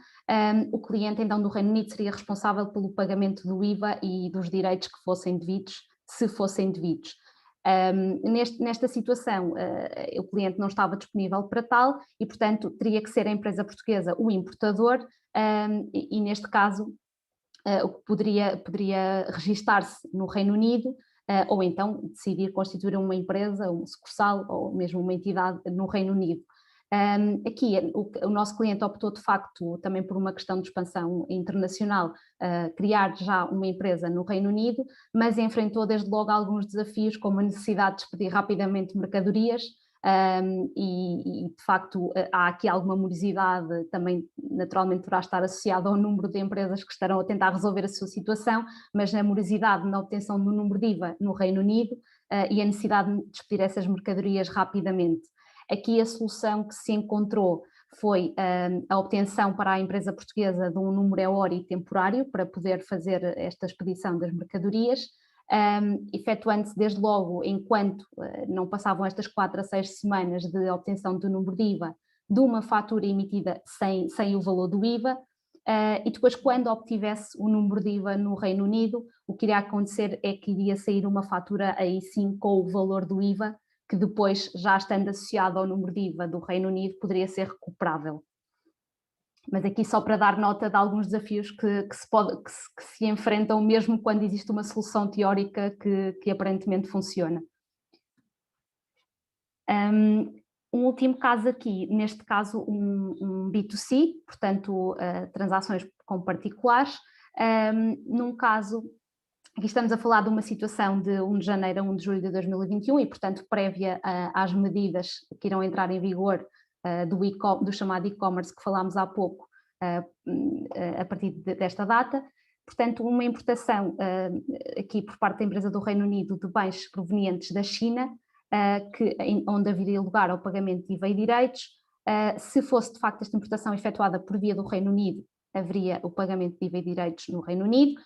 o cliente então do Reino Unido seria responsável pelo pagamento do IVA e dos direitos que fossem devidos, se fossem devidos. Nesta situação, o cliente não estava disponível para tal e, portanto, teria que ser a empresa portuguesa o importador e neste caso, o que poderia registar-se no Reino Unido ou então decidir constituir uma empresa, uma sucursal ou mesmo uma entidade no Reino Unido. Aqui o nosso cliente optou de facto também por uma questão de expansão internacional, criar já uma empresa no Reino Unido, mas enfrentou desde logo alguns desafios, como a necessidade de expedir rapidamente mercadorias e de facto há aqui alguma morosidade, também naturalmente poderá estar associada ao número de empresas que estarão a tentar resolver a sua situação, mas na morosidade na obtenção do número de IVA no Reino Unido e a necessidade de expedir essas mercadorias rapidamente. Aqui a solução que se encontrou foi a obtenção para a empresa portuguesa de um número EORI temporário para poder fazer esta expedição das mercadorias, efetuando-se desde logo, enquanto não passavam estas 4 a 6 semanas de obtenção do número de IVA, de uma fatura emitida sem o valor do IVA, e depois quando obtivesse o número de IVA no Reino Unido, o que iria acontecer é que iria sair uma fatura aí sim com o valor do IVA, que depois, já estando associado ao número de IVA do Reino Unido, poderia ser recuperável. Mas aqui só para dar nota de alguns desafios que se enfrentam mesmo quando existe uma solução teórica que aparentemente funciona. Um último caso aqui, neste caso um B2C, portanto transações com particulares. Num caso, aqui estamos a falar de uma situação de 1 de janeiro a 1 de julho de 2021 e, portanto, prévia às medidas que irão entrar em vigor do chamado e-commerce que falámos há pouco, a partir desta data. Portanto, uma importação aqui por parte da empresa do Reino Unido de bens provenientes da China, onde haveria lugar ao pagamento de IVA e direitos. Se fosse, de facto, esta importação efetuada por via do Reino Unido, haveria o pagamento de IVA e direitos no Reino Unido,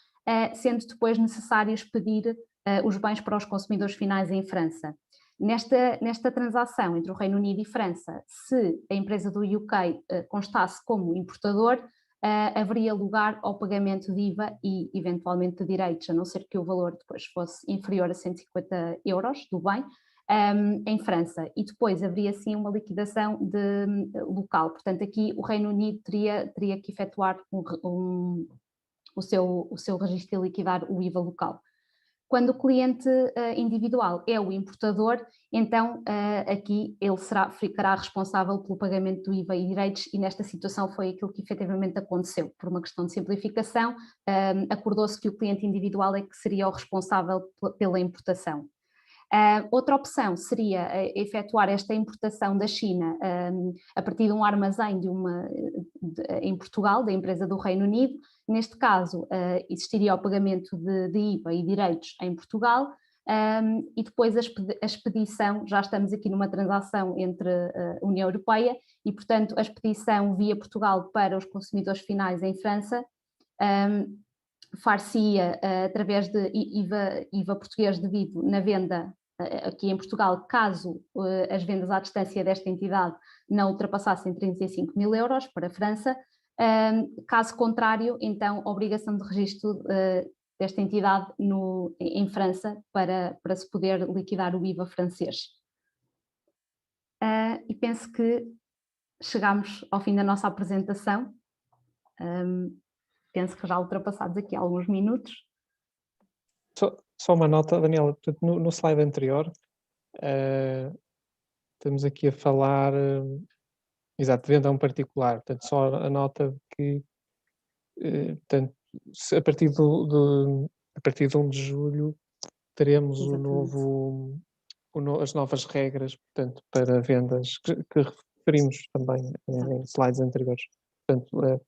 sendo depois necessário expedir os bens para os consumidores finais em França. Nesta transação entre o Reino Unido e França, se a empresa do UK constasse como importador, haveria lugar ao pagamento de IVA e eventualmente de direitos, a não ser que o valor depois fosse inferior a 150 euros do bem, em França, e depois haveria sim uma liquidação local. Portanto, aqui o Reino Unido teria que efetuar o seu registro e liquidar o IVA local. Quando o cliente individual é o importador, então aqui ele ficará responsável pelo pagamento do IVA e direitos, e nesta situação foi aquilo que efetivamente aconteceu. Por uma questão de simplificação, acordou-se que o cliente individual é que seria o responsável pela importação. Outra opção seria efetuar esta importação da China a partir de um armazém em Portugal, da empresa do Reino Unido. Neste caso, existiria o pagamento de IVA e direitos em Portugal e depois a expedição, já estamos aqui numa transação entre a União Europeia e, portanto, a expedição via Portugal para os consumidores finais em França far-se-ia através de IVA português devido na venda aqui em Portugal, caso as vendas à distância desta entidade não ultrapassassem 35 mil euros para a França. Caso contrário, então, obrigação de registro desta entidade em França para se poder liquidar o IVA francês. E penso que chegamos ao fim da nossa apresentação. Penso que já ultrapassados aqui alguns minutos. Só uma nota, Daniela, no slide anterior, estamos aqui a falar, exato, de venda a um particular, portanto, só a nota que, portanto, a partir de 1 de julho, teremos as novas regras, portanto, para vendas, que referimos também em slides anteriores. Portanto,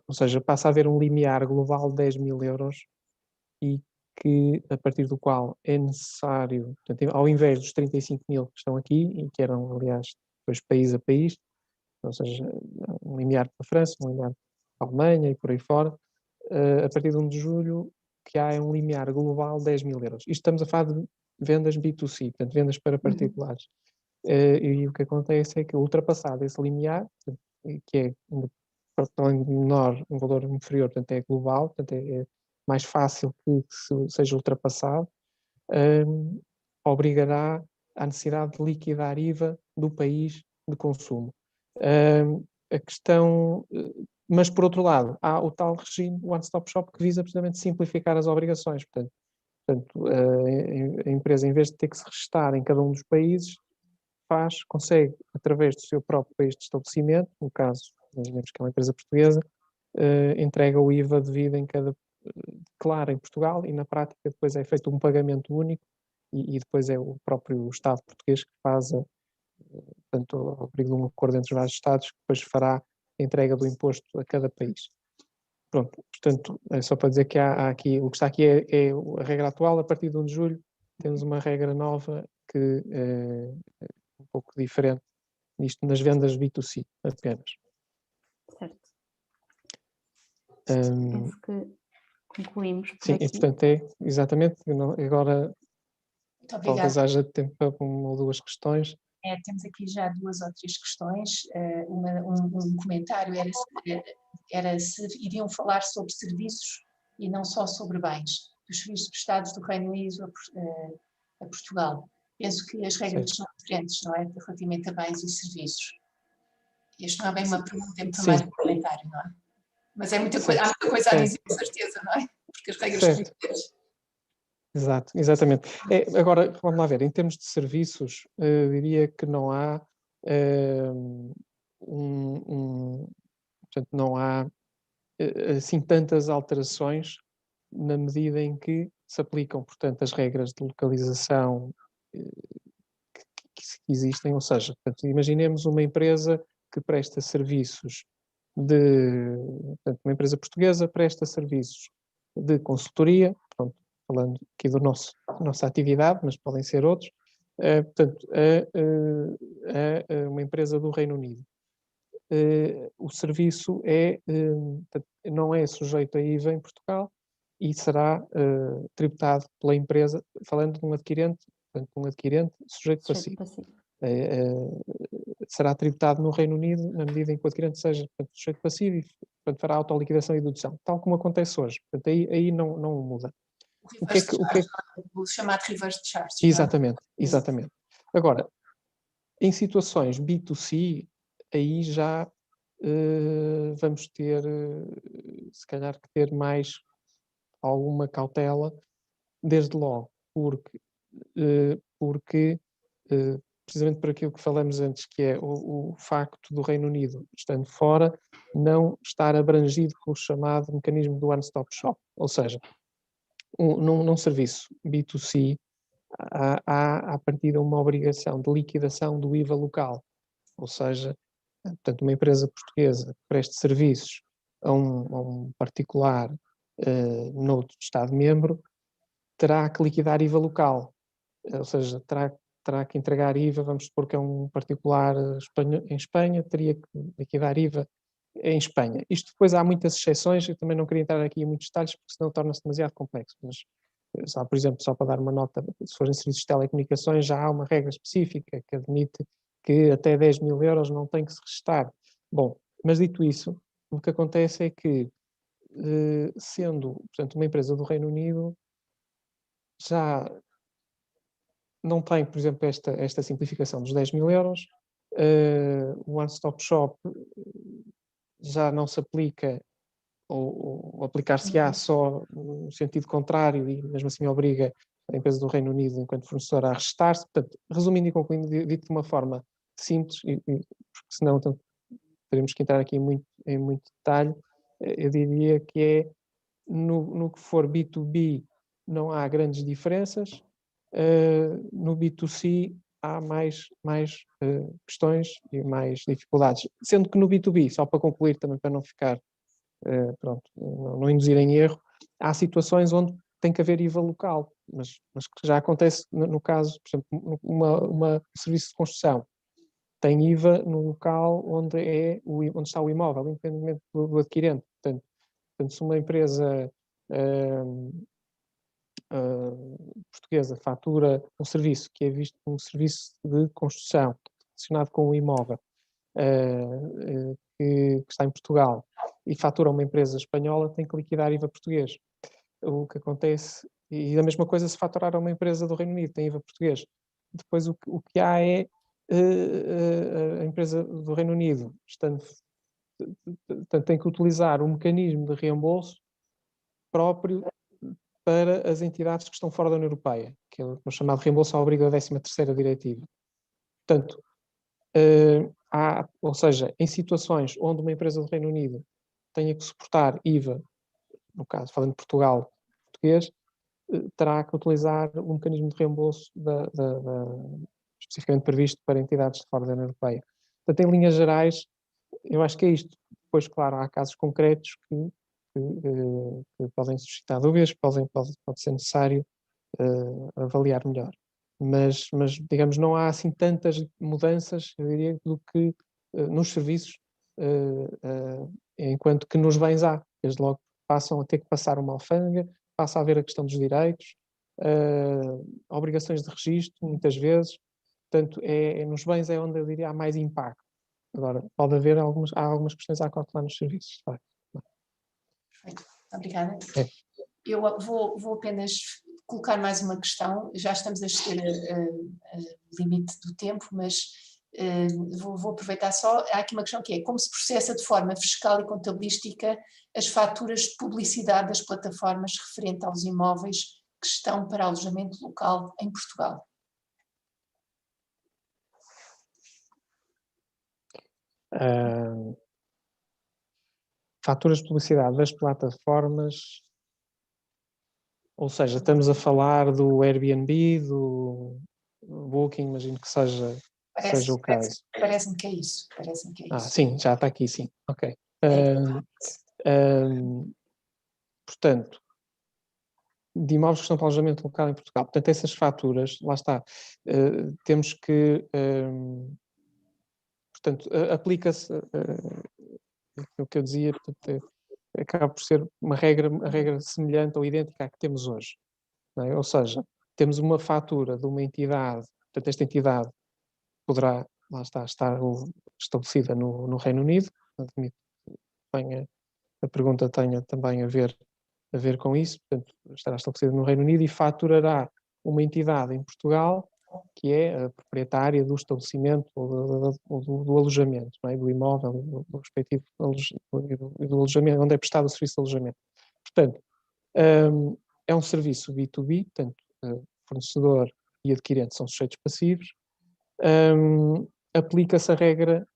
ou seja, passa a haver um limiar global de 10 mil euros e que, a partir do qual é necessário, portanto, ao invés dos 35 mil que estão aqui, e que eram, aliás, depois país a país, ou seja, um limiar para a França, um limiar para a Alemanha e por aí fora, a partir de 1 de julho, que há um limiar global de 10 mil euros. Isto estamos a falar de vendas B2C, portanto, vendas para particulares. E o que acontece é que, ultrapassado esse limiar, que é menor, um valor inferior, portanto, é global, portanto, é mais fácil que seja ultrapassado. obrigará à necessidade de liquidar IVA do país de consumo. A questão, mas por outro lado, há o tal regime one-stop shop que visa precisamente simplificar as obrigações. Portanto, a empresa, em vez de ter que se registar em cada um dos países, consegue, através do seu próprio país de estabelecimento, no caso, imaginemos que é uma empresa portuguesa, entrega o IVA devido em cada declara em Portugal e na prática depois é feito um pagamento único e depois é o próprio Estado português que faz, portanto, ao abrigo de um acordo entre os vários Estados, que depois fará a entrega do imposto a cada país. Pronto, portanto, é só para dizer que há aqui, o que está aqui é a regra atual. A partir de 1 de julho temos uma regra nova que é um pouco diferente nisto nas vendas B2C apenas. Certo. Penso que concluímos por sim, aqui. E portanto exatamente, agora talvez haja tempo para uma ou duas questões. Temos aqui já 2 ou 3 questões. Um comentário era se iriam falar sobre serviços e não só sobre bens, dos serviços prestados do Reino Unido a Portugal. Penso que as regras são diferentes, não é? Relativamente a bens e serviços. Isto não é bem uma pergunta, é muito mais um comentário, não é? Mas há muita coisa a dizer, com certeza, não é? Porque as regras são diferentes. Exatamente. Agora, vamos lá ver, em termos de serviços, diria que não há portanto, não há assim tantas alterações na medida em que se aplicam, portanto, as regras de localização que existem, ou seja, portanto, imaginemos uma empresa que presta serviços portanto, uma empresa portuguesa presta serviços de consultoria, pronto, falando aqui da nossa atividade, mas podem ser outros, portanto, uma empresa do Reino Unido. O serviço não é sujeito a IVA em Portugal e será tributado pela empresa, falando de um adquirente, portanto, um adquirente sujeito passivo. Será tributado no Reino Unido na medida em que o adquirente seja, portanto, sujeito passivo e, portanto, fará autoliquidação e dedução, tal como acontece hoje. Portanto, aí não muda. O chamado reverse charge. Exatamente. Agora, em situações B2C, aí já vamos ter, se calhar, que ter mais alguma cautela, desde logo, porque precisamente por aquilo que falamos antes, que é o facto do Reino Unido, estando fora, não estar abrangido pelo chamado mecanismo do one-stop shop. Ou seja, num serviço B2C, há a partir de uma obrigação de liquidação do IVA local. Ou seja, portanto, uma empresa portuguesa que preste serviços a um particular noutro Estado-membro terá que liquidar IVA local. Ou seja, terá que entregar IVA, vamos supor que é um particular em Espanha, teria que liquidar IVA em Espanha. Isto depois há muitas exceções, eu também não queria entrar aqui em muitos detalhes, porque senão torna-se demasiado complexo, mas por exemplo, só para dar uma nota, se forem serviços de telecomunicações, já há uma regra específica que admite que até 10 mil euros não tem que se restar. Bom, mas dito isso, o que acontece é que, sendo, portanto, uma empresa do Reino Unido, já não tem, por exemplo, esta simplificação dos 10 mil euros, o one-stop shop já não se aplica, ou aplicar-se-á só no sentido contrário e mesmo assim obriga a empresa do Reino Unido, enquanto fornecedora, a restar-se. Portanto, resumindo e concluindo, dito de uma forma simples, porque senão teremos que entrar aqui em muito detalhe, eu diria que é, no que for B2B, não há grandes diferenças, no B2C há mais questões e mais dificuldades. Sendo que no B2B, só para concluir também, para não ficar, não induzir em erro, há situações onde tem que haver IVA local, mas que já acontece no caso, por exemplo, um serviço de construção tem IVA no local onde está o imóvel, independentemente do adquirente. Portanto, se uma empresa portuguesa fatura um serviço que é visto como um serviço de construção relacionado com o imóvel que está em Portugal e fatura uma empresa espanhola, tem que liquidar IVA português. O que acontece E a mesma coisa se faturar a uma empresa do Reino Unido, tem IVA português. Depois o que há é a empresa do Reino Unido tem que utilizar um mecanismo de reembolso próprio para as entidades que estão fora da União Europeia, que é o chamado reembolso ao abrigo da 13ª diretiva. Portanto, ou seja, em situações onde uma empresa do Reino Unido tenha que suportar IVA, no caso, falando de Portugal, português, terá que utilizar um mecanismo de reembolso especificamente previsto para entidades de fora da União Europeia. Portanto, em linhas gerais, eu acho que é isto. Depois, claro, há casos concretos que podem suscitar dúvidas, pode ser necessário avaliar melhor. Mas, digamos, não há assim tantas mudanças, eu diria, do que nos serviços, enquanto que nos bens há. Desde logo passam a ter que passar uma alfândega, passa a haver a questão dos direitos, obrigações de registro, muitas vezes. Portanto, nos bens é onde eu diria há mais impacto. Agora, pode haver há algumas questões a acautelar nos serviços. Perfeito, obrigada. Eu vou apenas colocar mais uma questão, já estamos a chegar ao limite do tempo, mas vou aproveitar só. Há aqui uma questão que é: como se processa de forma fiscal e contabilística as faturas de publicidade das plataformas referente aos imóveis que estão para alojamento local em Portugal? Faturas de publicidade das plataformas, ou seja, estamos a falar do Airbnb, do Booking, imagino que seja o caso. Parece-me que é isso. Sim, já está aqui, sim. Ok. Portanto, de imóveis que estão para alojamento local em Portugal. Portanto, essas faturas, lá está, temos que... portanto, aplica-se o que eu dizia, portanto, acaba por ser uma regra semelhante ou idêntica à que temos hoje. Não é? Ou seja, temos uma fatura de uma entidade, portanto, esta entidade poderá, lá está, estar estabelecida no Reino Unido, admito que a pergunta tenha também a ver com isso, portanto, estará estabelecida no Reino Unido e faturará uma entidade em Portugal que é a proprietária do estabelecimento ou do alojamento, não é? Do imóvel, do respectivo do alojamento, onde é prestado o serviço de alojamento. Portanto, é um serviço B2B, portanto, fornecedor e adquirente são sujeitos passivos. Aplica-se a regra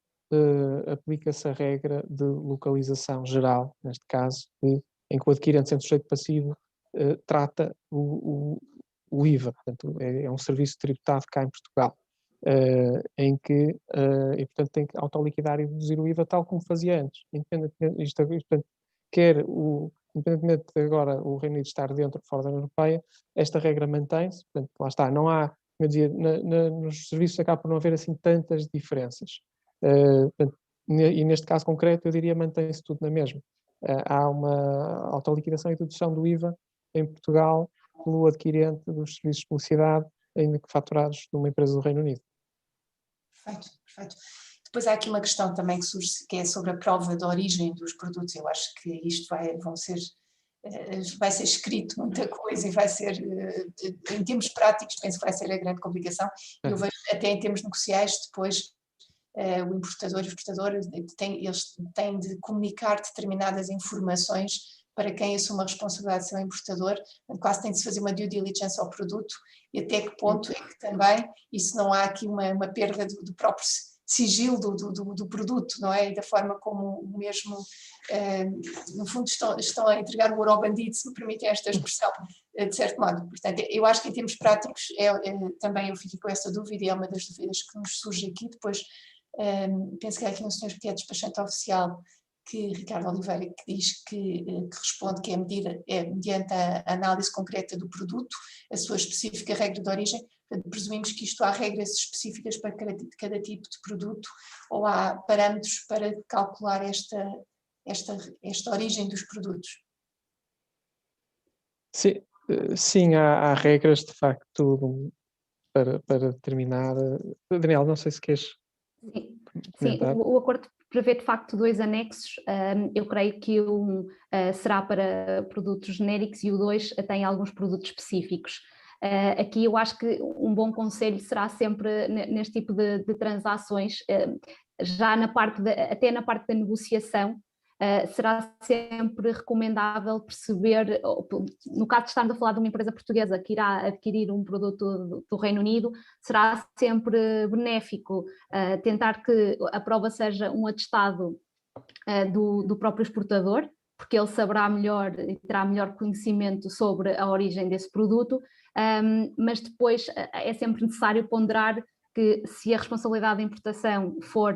de localização geral, neste caso, em que o adquirente, sendo sujeito passivo, trata o IVA, portanto, é um serviço tributado cá em Portugal, em que, e portanto, tem que autoliquidar e reduzir o IVA tal como fazia antes, independentemente, portanto, independentemente de agora o Reino Unido estar dentro ou fora da União Europeia, esta regra mantém-se, portanto, lá está, não há, como eu dizia, nos serviços acaba por não haver assim tantas diferenças, portanto, e neste caso concreto eu diria mantém-se tudo na mesma. Há uma autoliquidação e dedução do IVA em Portugal pelo adquirente dos serviços de publicidade, ainda que faturados numa empresa do Reino Unido. Perfeito. Depois há aqui uma questão também que surge, que é sobre a prova de origem dos produtos. Eu acho que isto vai ser escrito muita coisa e vai ser, em termos práticos, penso que vai ser a grande complicação. Eu vejo até em termos negociais, depois o importador e o exportador, eles têm de comunicar determinadas informações para quem assume a responsabilidade de ser o importador, quase tem de se fazer uma due diligence ao produto, e até que ponto é que também, isso não há aqui uma perda do próprio sigilo do produto, não é? E da forma como o mesmo, no fundo, estão a entregar o ouro ao bandido, se me permitem esta expressão, de certo modo. Portanto, eu acho que em termos práticos, também eu fico com essa dúvida, e é uma das dúvidas que nos surge aqui. Depois, penso que há aqui um senhor que é despachante oficial, Ricardo Oliveira, que diz que responde que é mediante a análise concreta do produto, a sua específica regra de origem. Portanto, presumimos que isto há regras específicas para cada tipo de produto, ou há parâmetros para calcular esta origem dos produtos? Sim, há regras de facto para determinar. Daniel, não sei se queres comentar. Sim, o acordo prevê de facto 2 anexos. Eu creio que um será para produtos genéricos e o 2 tem alguns produtos específicos. Aqui eu acho que um bom conselho será sempre neste tipo de transações, já até na parte da negociação, será sempre recomendável perceber, no caso de estarmos a falar de uma empresa portuguesa que irá adquirir um produto do Reino Unido, será sempre benéfico tentar que a prova seja um atestado do próprio exportador, porque ele saberá melhor e terá melhor conhecimento sobre a origem desse produto, mas depois é sempre necessário ponderar que se a responsabilidade da importação for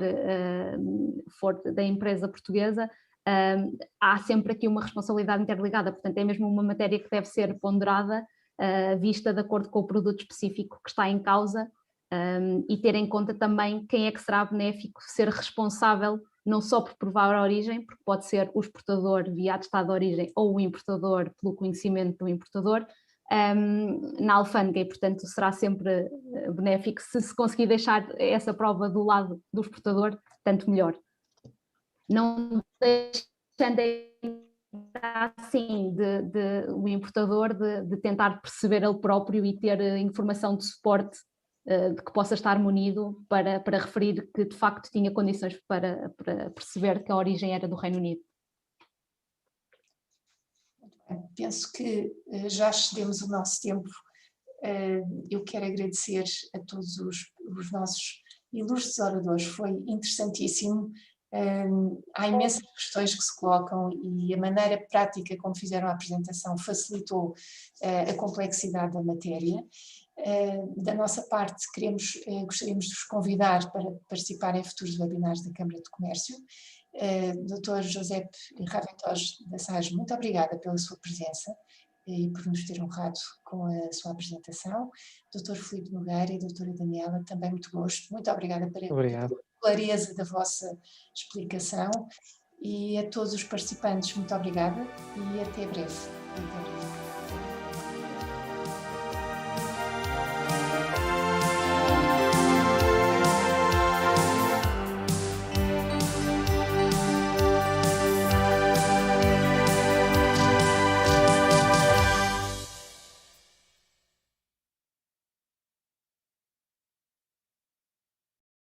da empresa portuguesa, há sempre aqui uma responsabilidade interligada, portanto é mesmo uma matéria que deve ser ponderada, vista de acordo com o produto específico que está em causa, e ter em conta também quem é que será benéfico ser responsável, não só por provar a origem, porque pode ser o exportador via atestado de origem ou o importador pelo conhecimento do importador, na alfândega, e portanto será sempre benéfico se conseguir deixar essa prova do lado do exportador, tanto melhor. Não deixando assim o importador de tentar perceber ele próprio e ter informação de suporte de que possa estar munido para referir que de facto tinha condições para perceber que a origem era do Reino Unido. Penso que já excedemos o nosso tempo. Eu quero agradecer a todos os nossos ilustres oradores, foi interessantíssimo. Há imensas questões que se colocam e a maneira prática como fizeram a apresentação facilitou a complexidade da matéria. Da nossa parte, gostaríamos de vos convidar para participar em futuros webinars da Câmara de Comércio. Dr. José Raventós da Sage, muito obrigada pela sua presença e por nos ter honrado com a sua apresentação. Dr. Filipe Nogueira e doutora Daniela, também muito gosto. Muito obrigada pela clareza da vossa explicação. E a todos os participantes, muito obrigada e até breve. Muito obrigada.